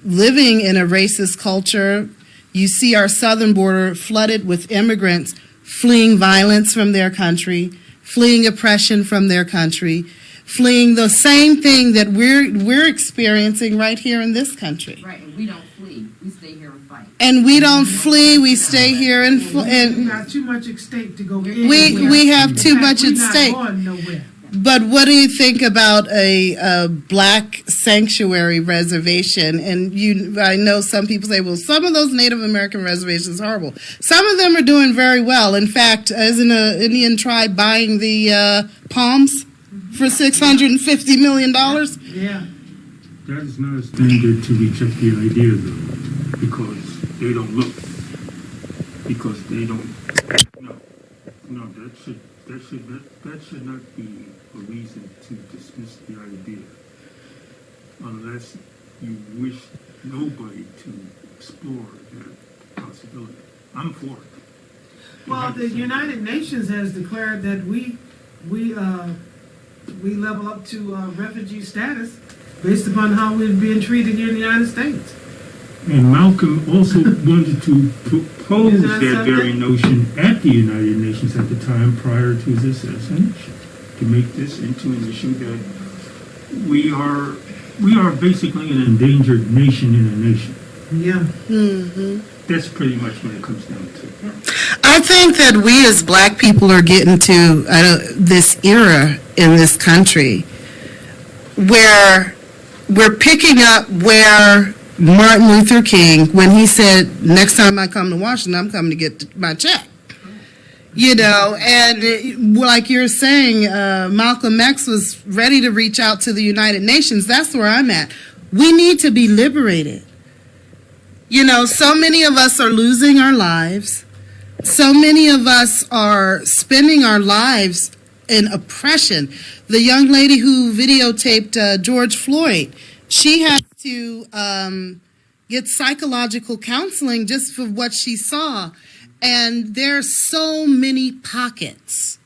living in a racist culture, you see our southern border flooded with immigrants fleeing violence from their country, fleeing oppression from their country, fleeing the same thing that we're experiencing right here in this country. Right, and we don't flee. We stay here and fight. And we don't flee, we stay here and We got too much at stake to go anywhere. we have too much at stake. We're not going nowhere. But what do you think about a black sanctuary reservation? And I know some people say, well, some of those Native American reservations are horrible. Some of them are doing very well. In fact, isn't an Indian tribe buying the palms for $650 million? Yeah. That is not a standard to reject the idea, though, because they don't look, because they don't. No, that should not be a reason to dismiss the idea, unless you wish nobody to explore that possibility. I'm for it. Well, the United Nations has declared that we level up to refugee status based upon how we're being treated here in the United States. And Malcolm also wanted to propose that very notion at the United Nations at the time prior to his assassination, to make this into an issue that we are basically an endangered nation in a nation. Yeah. Mm-hmm. That's pretty much what it comes down to. I think that we as black people are getting to this era in this country where we're picking up where Martin Luther King, when he said, next time I come to Washington, I'm coming to get my check. You know, and like you're saying, Malcolm X was ready to reach out to the United Nations. That's where I'm at. We need to be liberated. You know, so many of us are losing our lives. So many of us are spending our lives in oppression. The young lady who videotaped George Floyd, she had to get psychological counseling just for what she saw. And there are so many pockets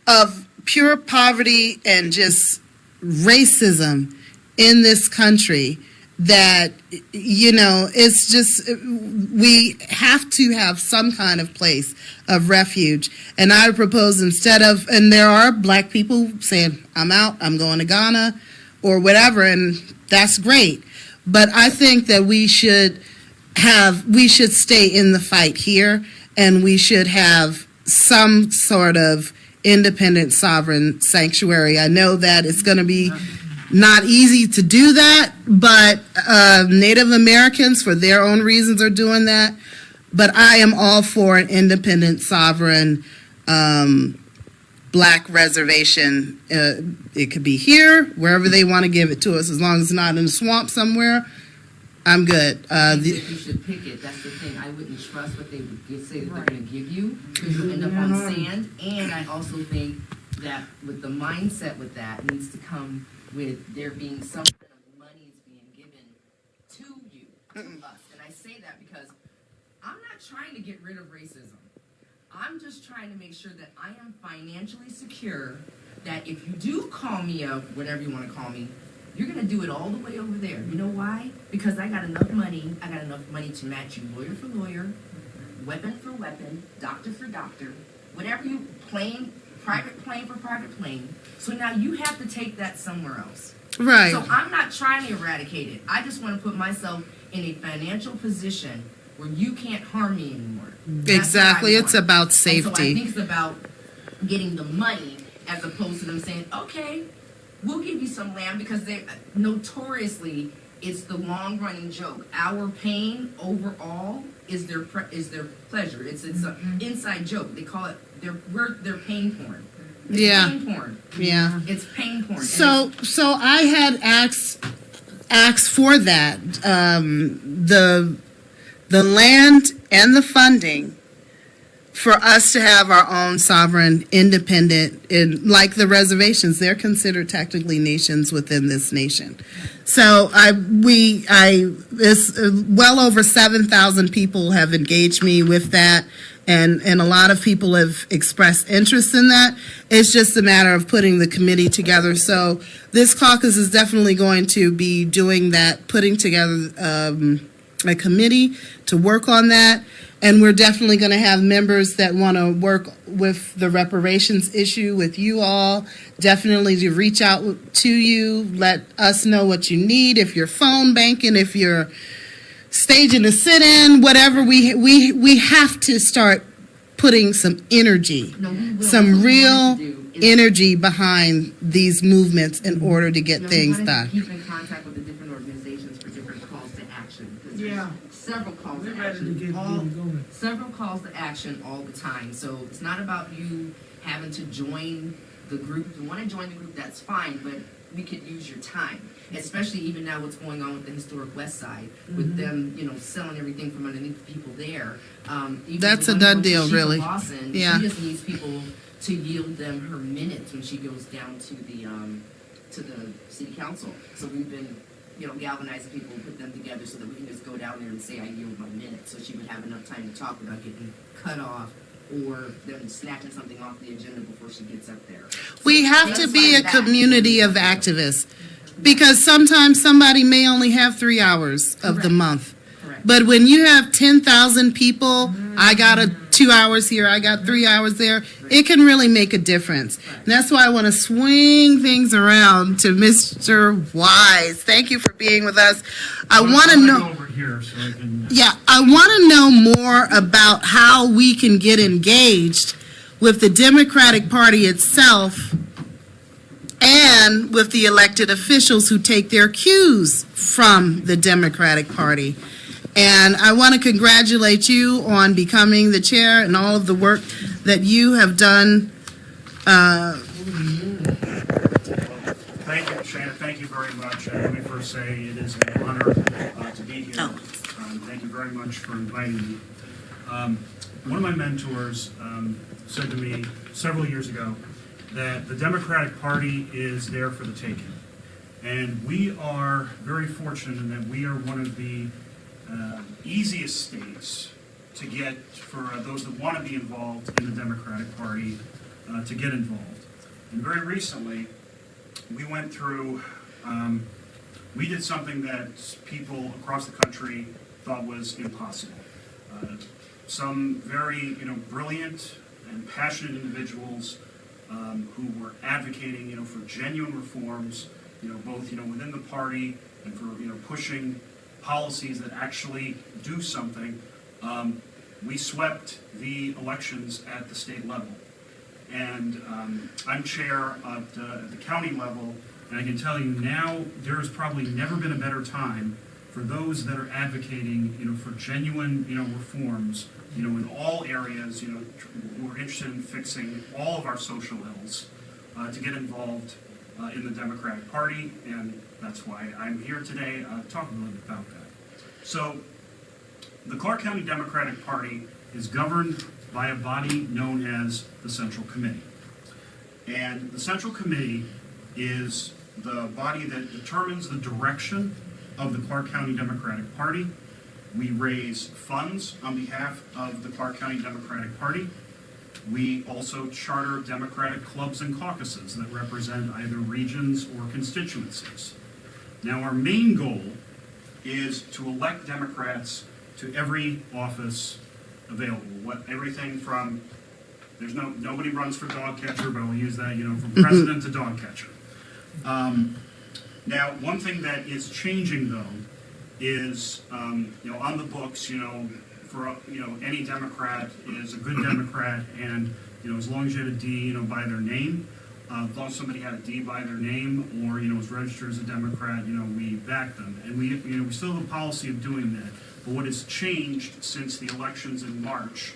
of pure poverty and just racism in this country that, you know, it's just, we have to have some kind of place of refuge. And I propose instead of, and there are black people saying, I'm out, I'm going to Ghana or whatever, and that's great. But I think that we should stay in the fight here, and we should have some sort of independent sovereign sanctuary. I know that it's going to be not easy to do that, but Native Americans, for their own reasons, are doing that. But I am all for an independent, sovereign Black reservation. It could be here, wherever they want to give it to us, as long as it's not in a swamp somewhere. I'm good. I think you should pick it. That's the thing. I wouldn't trust what they would say that they're going to give you, because you'll end up on sand. And I also think that with the mindset with that needs to come with there being some kind of money is being given to you, to us. And I say that because I'm not trying to get rid of racism. I'm just trying to make sure that I am financially secure, that if you do call me up, whatever you want to call me, you're going to do it all the way over there. You know why? Because I got enough money. I got enough money to match you lawyer for lawyer, weapon for weapon, doctor for doctor, whatever you, private plane for private plane. So now you have to take that somewhere else. Right. So I'm not trying to eradicate it. I just want to put myself in a financial position where you can't harm me anymore. That's Exactly. what I It's want. about And so I safety. think it's about getting the money as opposed to them saying, okay, we'll give you some land, because they notoriously, it's the long running joke. Our pain overall is their pleasure. It's an inside joke. They call it their pain porn. It's Yeah. pain porn. Yeah. It's pain porn. So I had asked for that, the land and the funding for us to have our own sovereign, independent, like the reservations, they're considered technically nations within this nation. So it's well over 7,000 people have engaged me with that. And a lot of people have expressed interest in that. It's just a matter of putting the committee together. So this caucus is definitely going to be doing that, putting together a committee to work on that. And we're definitely going to have members that want to work with the reparations issue with you all. Definitely to reach out to you, let us know what you need. If you're phone banking, if you're staging a sit-in, whatever, we have to start putting some energy, some real energy behind these movements in order to get things done. Keep in contact with the different organizations for different calls to action. Yeah. Several calls We're to ready to action. get going. Several calls to action all the time. So it's not about you having to join the group. If you want to join the group, that's fine, but we could use your time, especially even now what's going on with the historic West Side, with them, selling everything from underneath the people there. Even That's the a one done going to deal, Sheila really. Lawson, Yeah. She just needs people to yield them her minutes when she goes down to the city council. So we've been, galvanizing people, put them together so that we can just go down there and say, I yield my minutes. So she would have enough time to talk without getting cut off or them snatching something off the agenda before she gets up there. We have to things be like a that. community of activists, because sometimes somebody may only have 3 hours of the Correct. month. Correct. But when you have 10,000 people, I got 2 hours here, I got 3 hours there, it can really make a difference. And that's why I want to swing things around to Mr. Wise. Thank you for being with us. I want to know. Over here so I can. Yeah, I want to know more about how we can get engaged with the Democratic Party itself and with the elected officials who take their cues from the Democratic Party. And I want to congratulate you on becoming the chair and all of the work that you have done. Thank you, Shannon. Thank you very much. Let me first say it is an honor to be here. Thank you very much for inviting me. One of my mentors said to me several years ago that the Democratic Party is there for the taking. And we are very fortunate in that we are one of the easiest states to get for those that want to be involved in the Democratic Party to get involved. And very recently, we went through, we did something that people across the country thought was impossible. Some very, brilliant and passionate individuals who were advocating, for genuine reforms, both, within the party and for, pushing policies that actually do something. We swept the elections at the state level. And I'm chair at the county level, And I can tell you now, there has probably never been a better time for those that are advocating, for genuine, reforms, in all areas, who are interested in fixing all of our social ills, to get involved in the Democratic Party, and that's why I'm here today to talk a little bit about that. So, the Clark County Democratic Party is governed by a body known as the Central Committee. And the Central Committee is the body that determines the direction of the Clark County Democratic Party. We raise funds on behalf of the Clark County Democratic Party. We also charter Democratic clubs and caucuses that represent either regions or constituencies. Now, our main goal is to elect Democrats to every office available. Everything from, nobody runs for dog catcher, but I'll use that, from president to dog catcher. Now, one thing that is changing, though, is, on the books, for, any Democrat is a good Democrat, and, as long as you had a D, by their name, as long as somebody had a D by their name, or, was registered as a Democrat, we back them. And we still have a policy of doing that. But what has changed since the elections in March,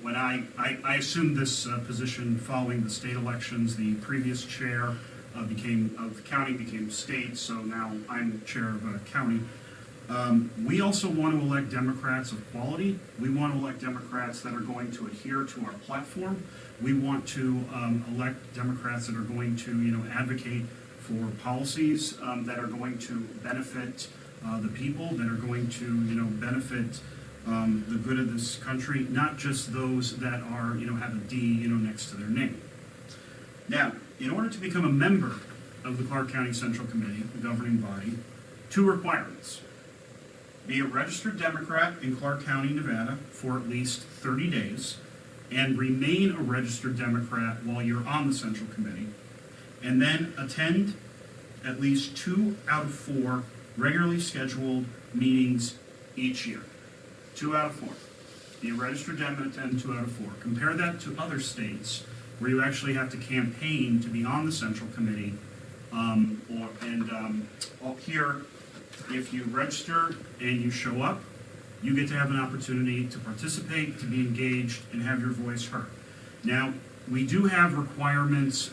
when I assumed this position following the state elections, the previous chair of the county became state, so now I'm chair of a county. We also want to elect Democrats of quality. We want to elect Democrats that are going to adhere to our platform. We want to elect Democrats that are going to, advocate for policies that are going to benefit the people, that are going to, benefit the good of this country, not just those that are, have a D, next to their name. Now, in order to become a member of the Clark County Central Committee, the governing body, 2 requirements. Be a registered Democrat in Clark County, Nevada for at least 30 days, and remain a registered Democrat while you're on the Central Committee, and then attend at least 2 out of 4 regularly scheduled meetings each year. 2 out of 4. Be a registered Democrat and attend 2 out of 4. Compare that to other states where you actually have to campaign to be on the Central Committee, here, if you register and you show up, you get to have an opportunity to participate, to be engaged, and have your voice heard. Now, we do have requirements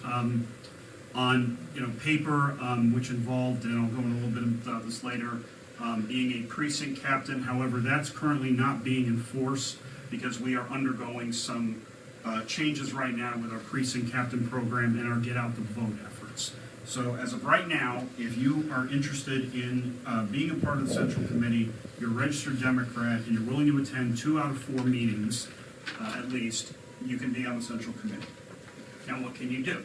on paper, which involved, and I'll go into a little bit about this later, being a precinct captain. However, that's currently not being enforced because we are undergoing some changes right now with our precinct captain program and our Get Out the Vote efforts. So as of right now, if you are interested in being a part of the Central Committee, you're a registered Democrat, and you're willing to attend 2 out of 4 meetings, at least, you can be on the Central Committee. Now, what can you do?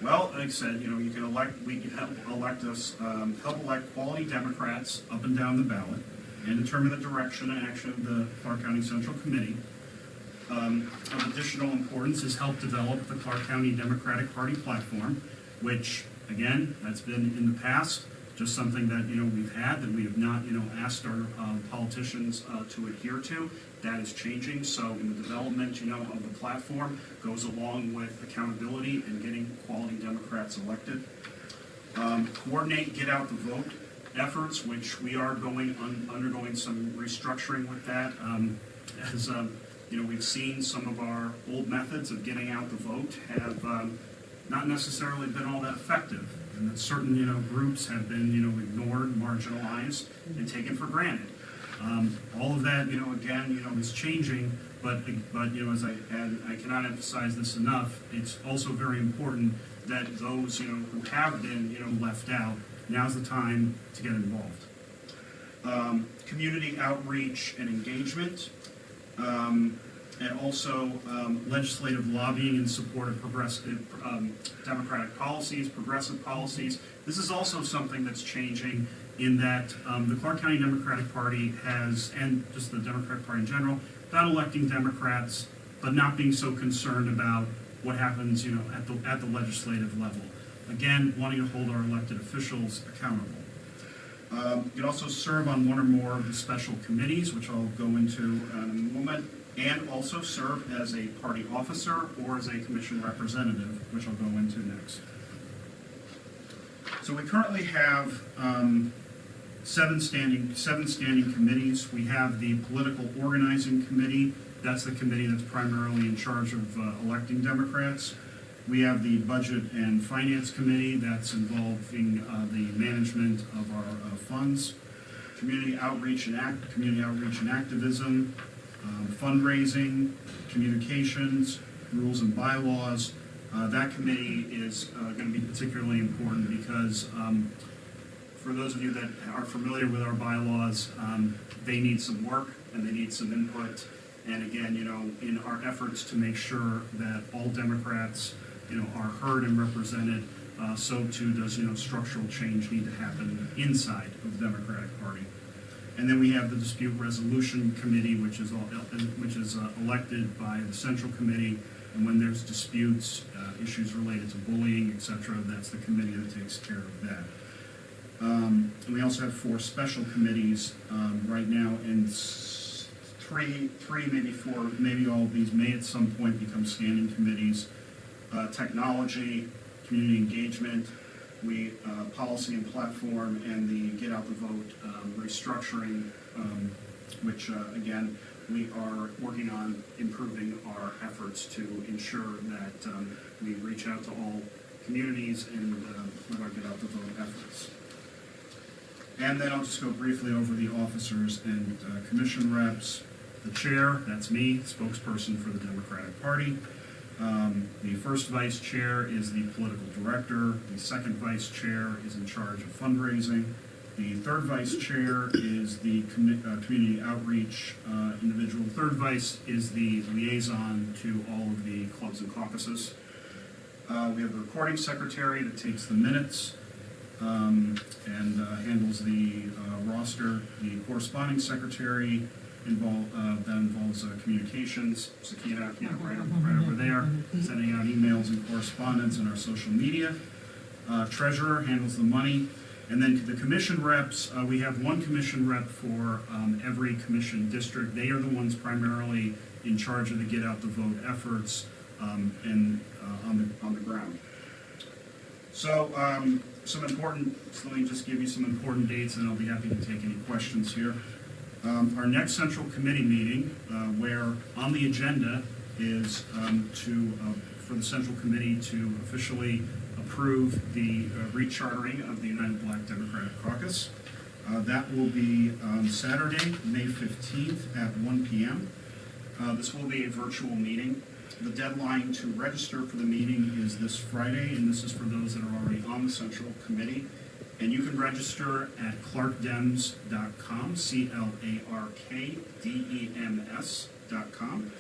Well, like I said, you can help elect quality Democrats up and down the ballot, and determine the direction and action of the Clark County Central Committee. Of additional importance is help develop the Clark County Democratic Party platform, which, again, that's been in the past, just something that, we've had, that we have not, asked our politicians to adhere to. That is changing, so in the development, of the platform goes along with accountability and getting quality Democrats elected. Coordinate Get Out the Vote efforts, which we are undergoing some restructuring with that, as we've seen some of our old methods of getting out the vote have not necessarily been all that effective, and that certain groups have been ignored, marginalized, and taken for granted. All of that again is changing, but as I cannot emphasize this enough, it's also very important that those who have been left out, now's the time to get involved. Community outreach and engagement. And also legislative lobbying in support of progressive democratic policies, progressive policies. This is also something that's changing in that the Clark County Democratic Party has, and just the Democratic Party in general, about electing Democrats, but not being so concerned about what happens, at the legislative level. Again, wanting to hold our elected officials accountable. You can also serve on one or more of the special committees, which I'll go into in a moment, and also serve as a party officer or as a commission representative, which I'll go into next. So we currently have seven standing committees. We have the Political Organizing Committee. That's the committee that's primarily in charge of electing Democrats. We have the Budget and Finance Committee that's involving the management of our funds. Community outreach and activism, fundraising, communications, rules and bylaws. That committee is going to be particularly important because for those of you that are familiar with our bylaws, they need some work and they need some input. And again, in our efforts to make sure that all Democrats, are heard and represented, so too does, structural change need to happen inside of the Democratic Party. And then we have the Dispute Resolution Committee, which is elected by the Central Committee. And when there's disputes, issues related to bullying, etc., that's the committee that takes care of that. And we also have 4 special committees right now, and three, maybe 4, maybe all of these may at some point become standing committees. Technology, community engagement, policy and platform, and the Get Out the Vote restructuring, which again, we are working on improving our efforts to ensure that we reach out to all communities and with our Get Out the Vote efforts. And then I'll just go briefly over the officers and commission reps. The chair, that's me, spokesperson for the Democratic Party. The first vice chair is the political director. The second vice chair is in charge of fundraising. The third vice chair is the community outreach individual. The third vice is the liaison to all of the clubs and caucuses. We have the recording secretary that takes the minutes and handles the roster. The corresponding secretary that involves communications. Sakina, right over there, sending out emails and correspondence and our social media. Treasurer handles the money. And then the commission reps, we have one commission rep for every commission district. They are the ones primarily in charge of the Get Out the Vote efforts and on the ground. So let me just give you some important dates, and I'll be happy to take any questions here. Our next central committee meeting, where on the agenda is for the central committee to officially approve the rechartering of the United Black Democratic Caucus. That will be Saturday, May 15th at 1 p.m. This will be a virtual meeting. The deadline to register for the meeting is this Friday, and this is for those that are already on the central committee. And you can register at clarkdems.com, CLARKDEMS.com.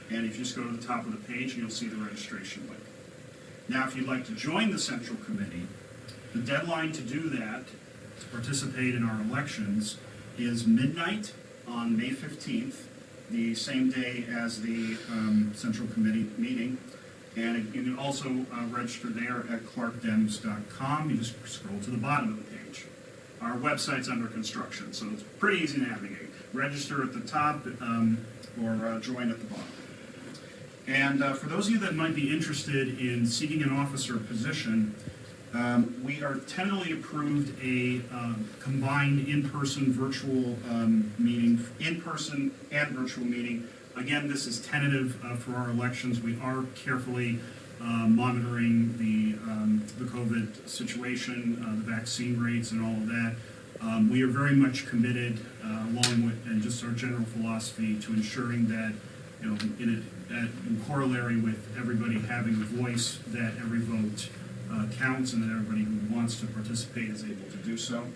And if you just go to the top of the page, you'll see the registration link. Now, if you'd like to join the Central Committee, the deadline to do that, to participate in our elections, is midnight on May 15th, the same day as the Central Committee meeting. And you can also register there at clarkdems.com. You just scroll to the bottom of the page. Our website's under construction, so it's pretty easy to navigate. Register at the top or join at the bottom. And for those of you that might be interested in seeking an officer position, we are tentatively approved a combined in-person virtual meeting, in-person and virtual meeting. Again, this is tentative for our elections. We are carefully monitoring the COVID situation, the vaccine rates, and all of that. We are very much committed, along with and just our general philosophy, to ensuring that, in corollary with everybody having a voice, that every vote counts, and that everybody who wants to participate is able to do so.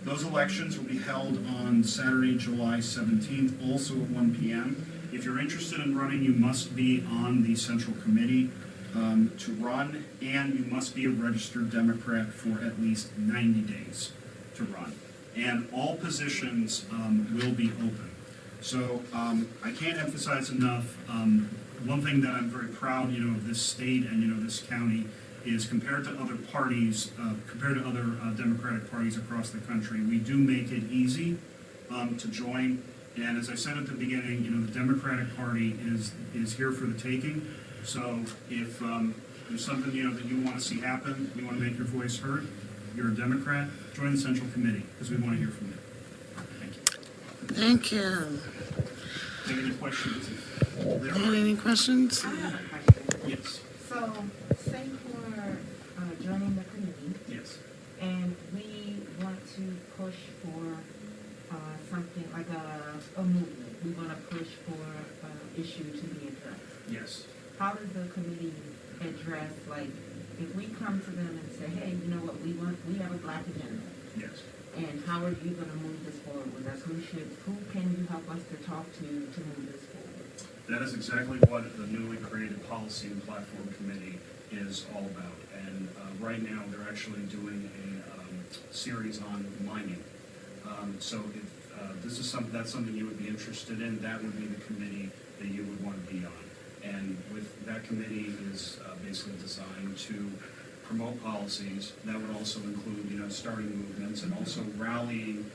Those elections will be held on Saturday, July 17th, also at 1 p.m. If you're interested in running, you must be on the Central Committee to run, and you must be a registered Democrat for at least 90 days to run. And all positions will be open. So I can't emphasize enough, one thing that I'm very proud, of this state and, this county is compared to other parties, compared to other Democratic parties across the country, we do make it easy to join. And as I said at the beginning, the Democratic Party is here for the taking. So if there's something, that you want to see happen, you want to make your voice heard, you're a Democrat, join the Central Committee, because we want to hear from you. Thank you. Thank you. Any questions? There are. Any questions? I have a question. Yes, So, say for joining the committee, yes. and we want to push for something like a movement. We want to push for an issue to be addressed. Yes. How does the committee address, like, if we come to them and say, hey, you know what, we have a black agenda, Yes. and how are you going to move this forward with us? Who can you help us to talk to move this forward? That is exactly what the newly created Policy and Platform Committee is all about. And right now, they're actually doing a series on mining. So if this is that's something you would be interested in, that would be the committee that you would want to be on. And with that committee is basically designed to promote policies. That would also include, starting movements and also rallying.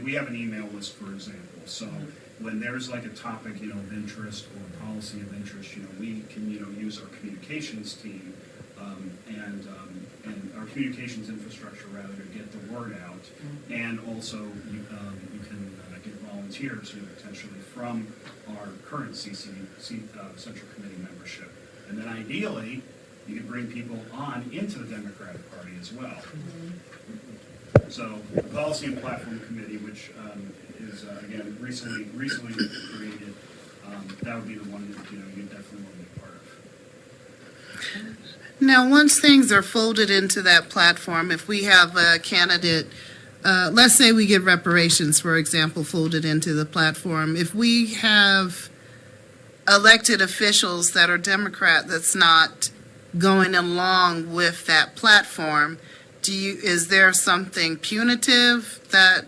We have an email list, for example. So when there's like a topic, of interest or policy of interest, we can, use our communications team and our communications infrastructure rather to get the word out. And also you can get volunteers, potentially from our current Central Committee membership. And then ideally, you can bring people on into the Democratic Party as well. So the Policy and Platform Committee, which is again recently created, that would be the one that you definitely want to be part of. Now, once things are folded into that platform, if we have a candidate, let's say we get reparations, for example, folded into the platform. If we have elected officials that are Democrat that's not going along with that platform, is there something punitive that,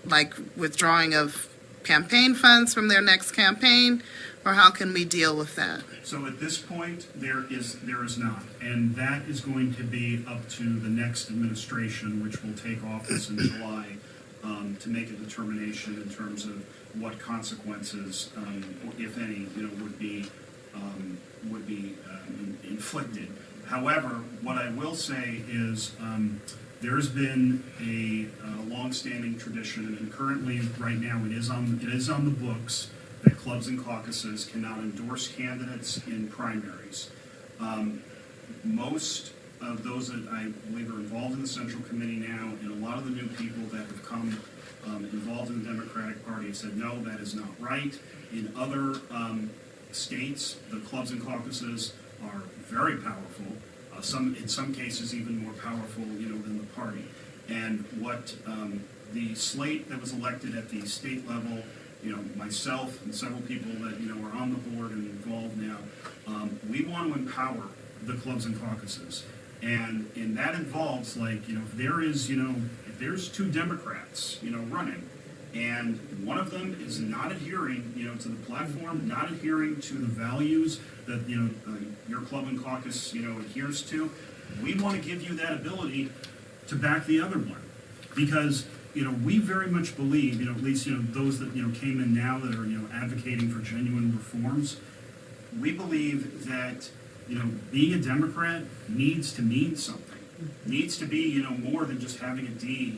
like withdrawing of campaign funds from their next campaign, or how can we deal with that? So at this point, there is not, and that is going to be up to the next administration, which will take office in July, to make a determination in terms of what consequences, if any, would be inflicted. However, what I will say is there's been a long-standing tradition, and currently, right now, it is on the books that clubs and caucuses cannot endorse candidates in primaries. Most of those that I believe are involved in the Central Committee now, and a lot of the new people that have come involved in the Democratic Party have said, no, that is not right. In other states, the clubs and caucuses are very powerful. In some cases, even more powerful, than the party. And what the slate that was elected at the state level, myself and several people that are on the board and involved now, we want to empower the clubs and caucuses, and that involves if there's two Democrats running, and one of them is not adhering to the platform, not adhering to the values that your club and caucus adheres to, we want to give you that ability to back the other one, because we very much believe, at least those that came in now that are advocating for genuine reforms, we believe that being a Democrat needs to mean something, needs to be more than just having a D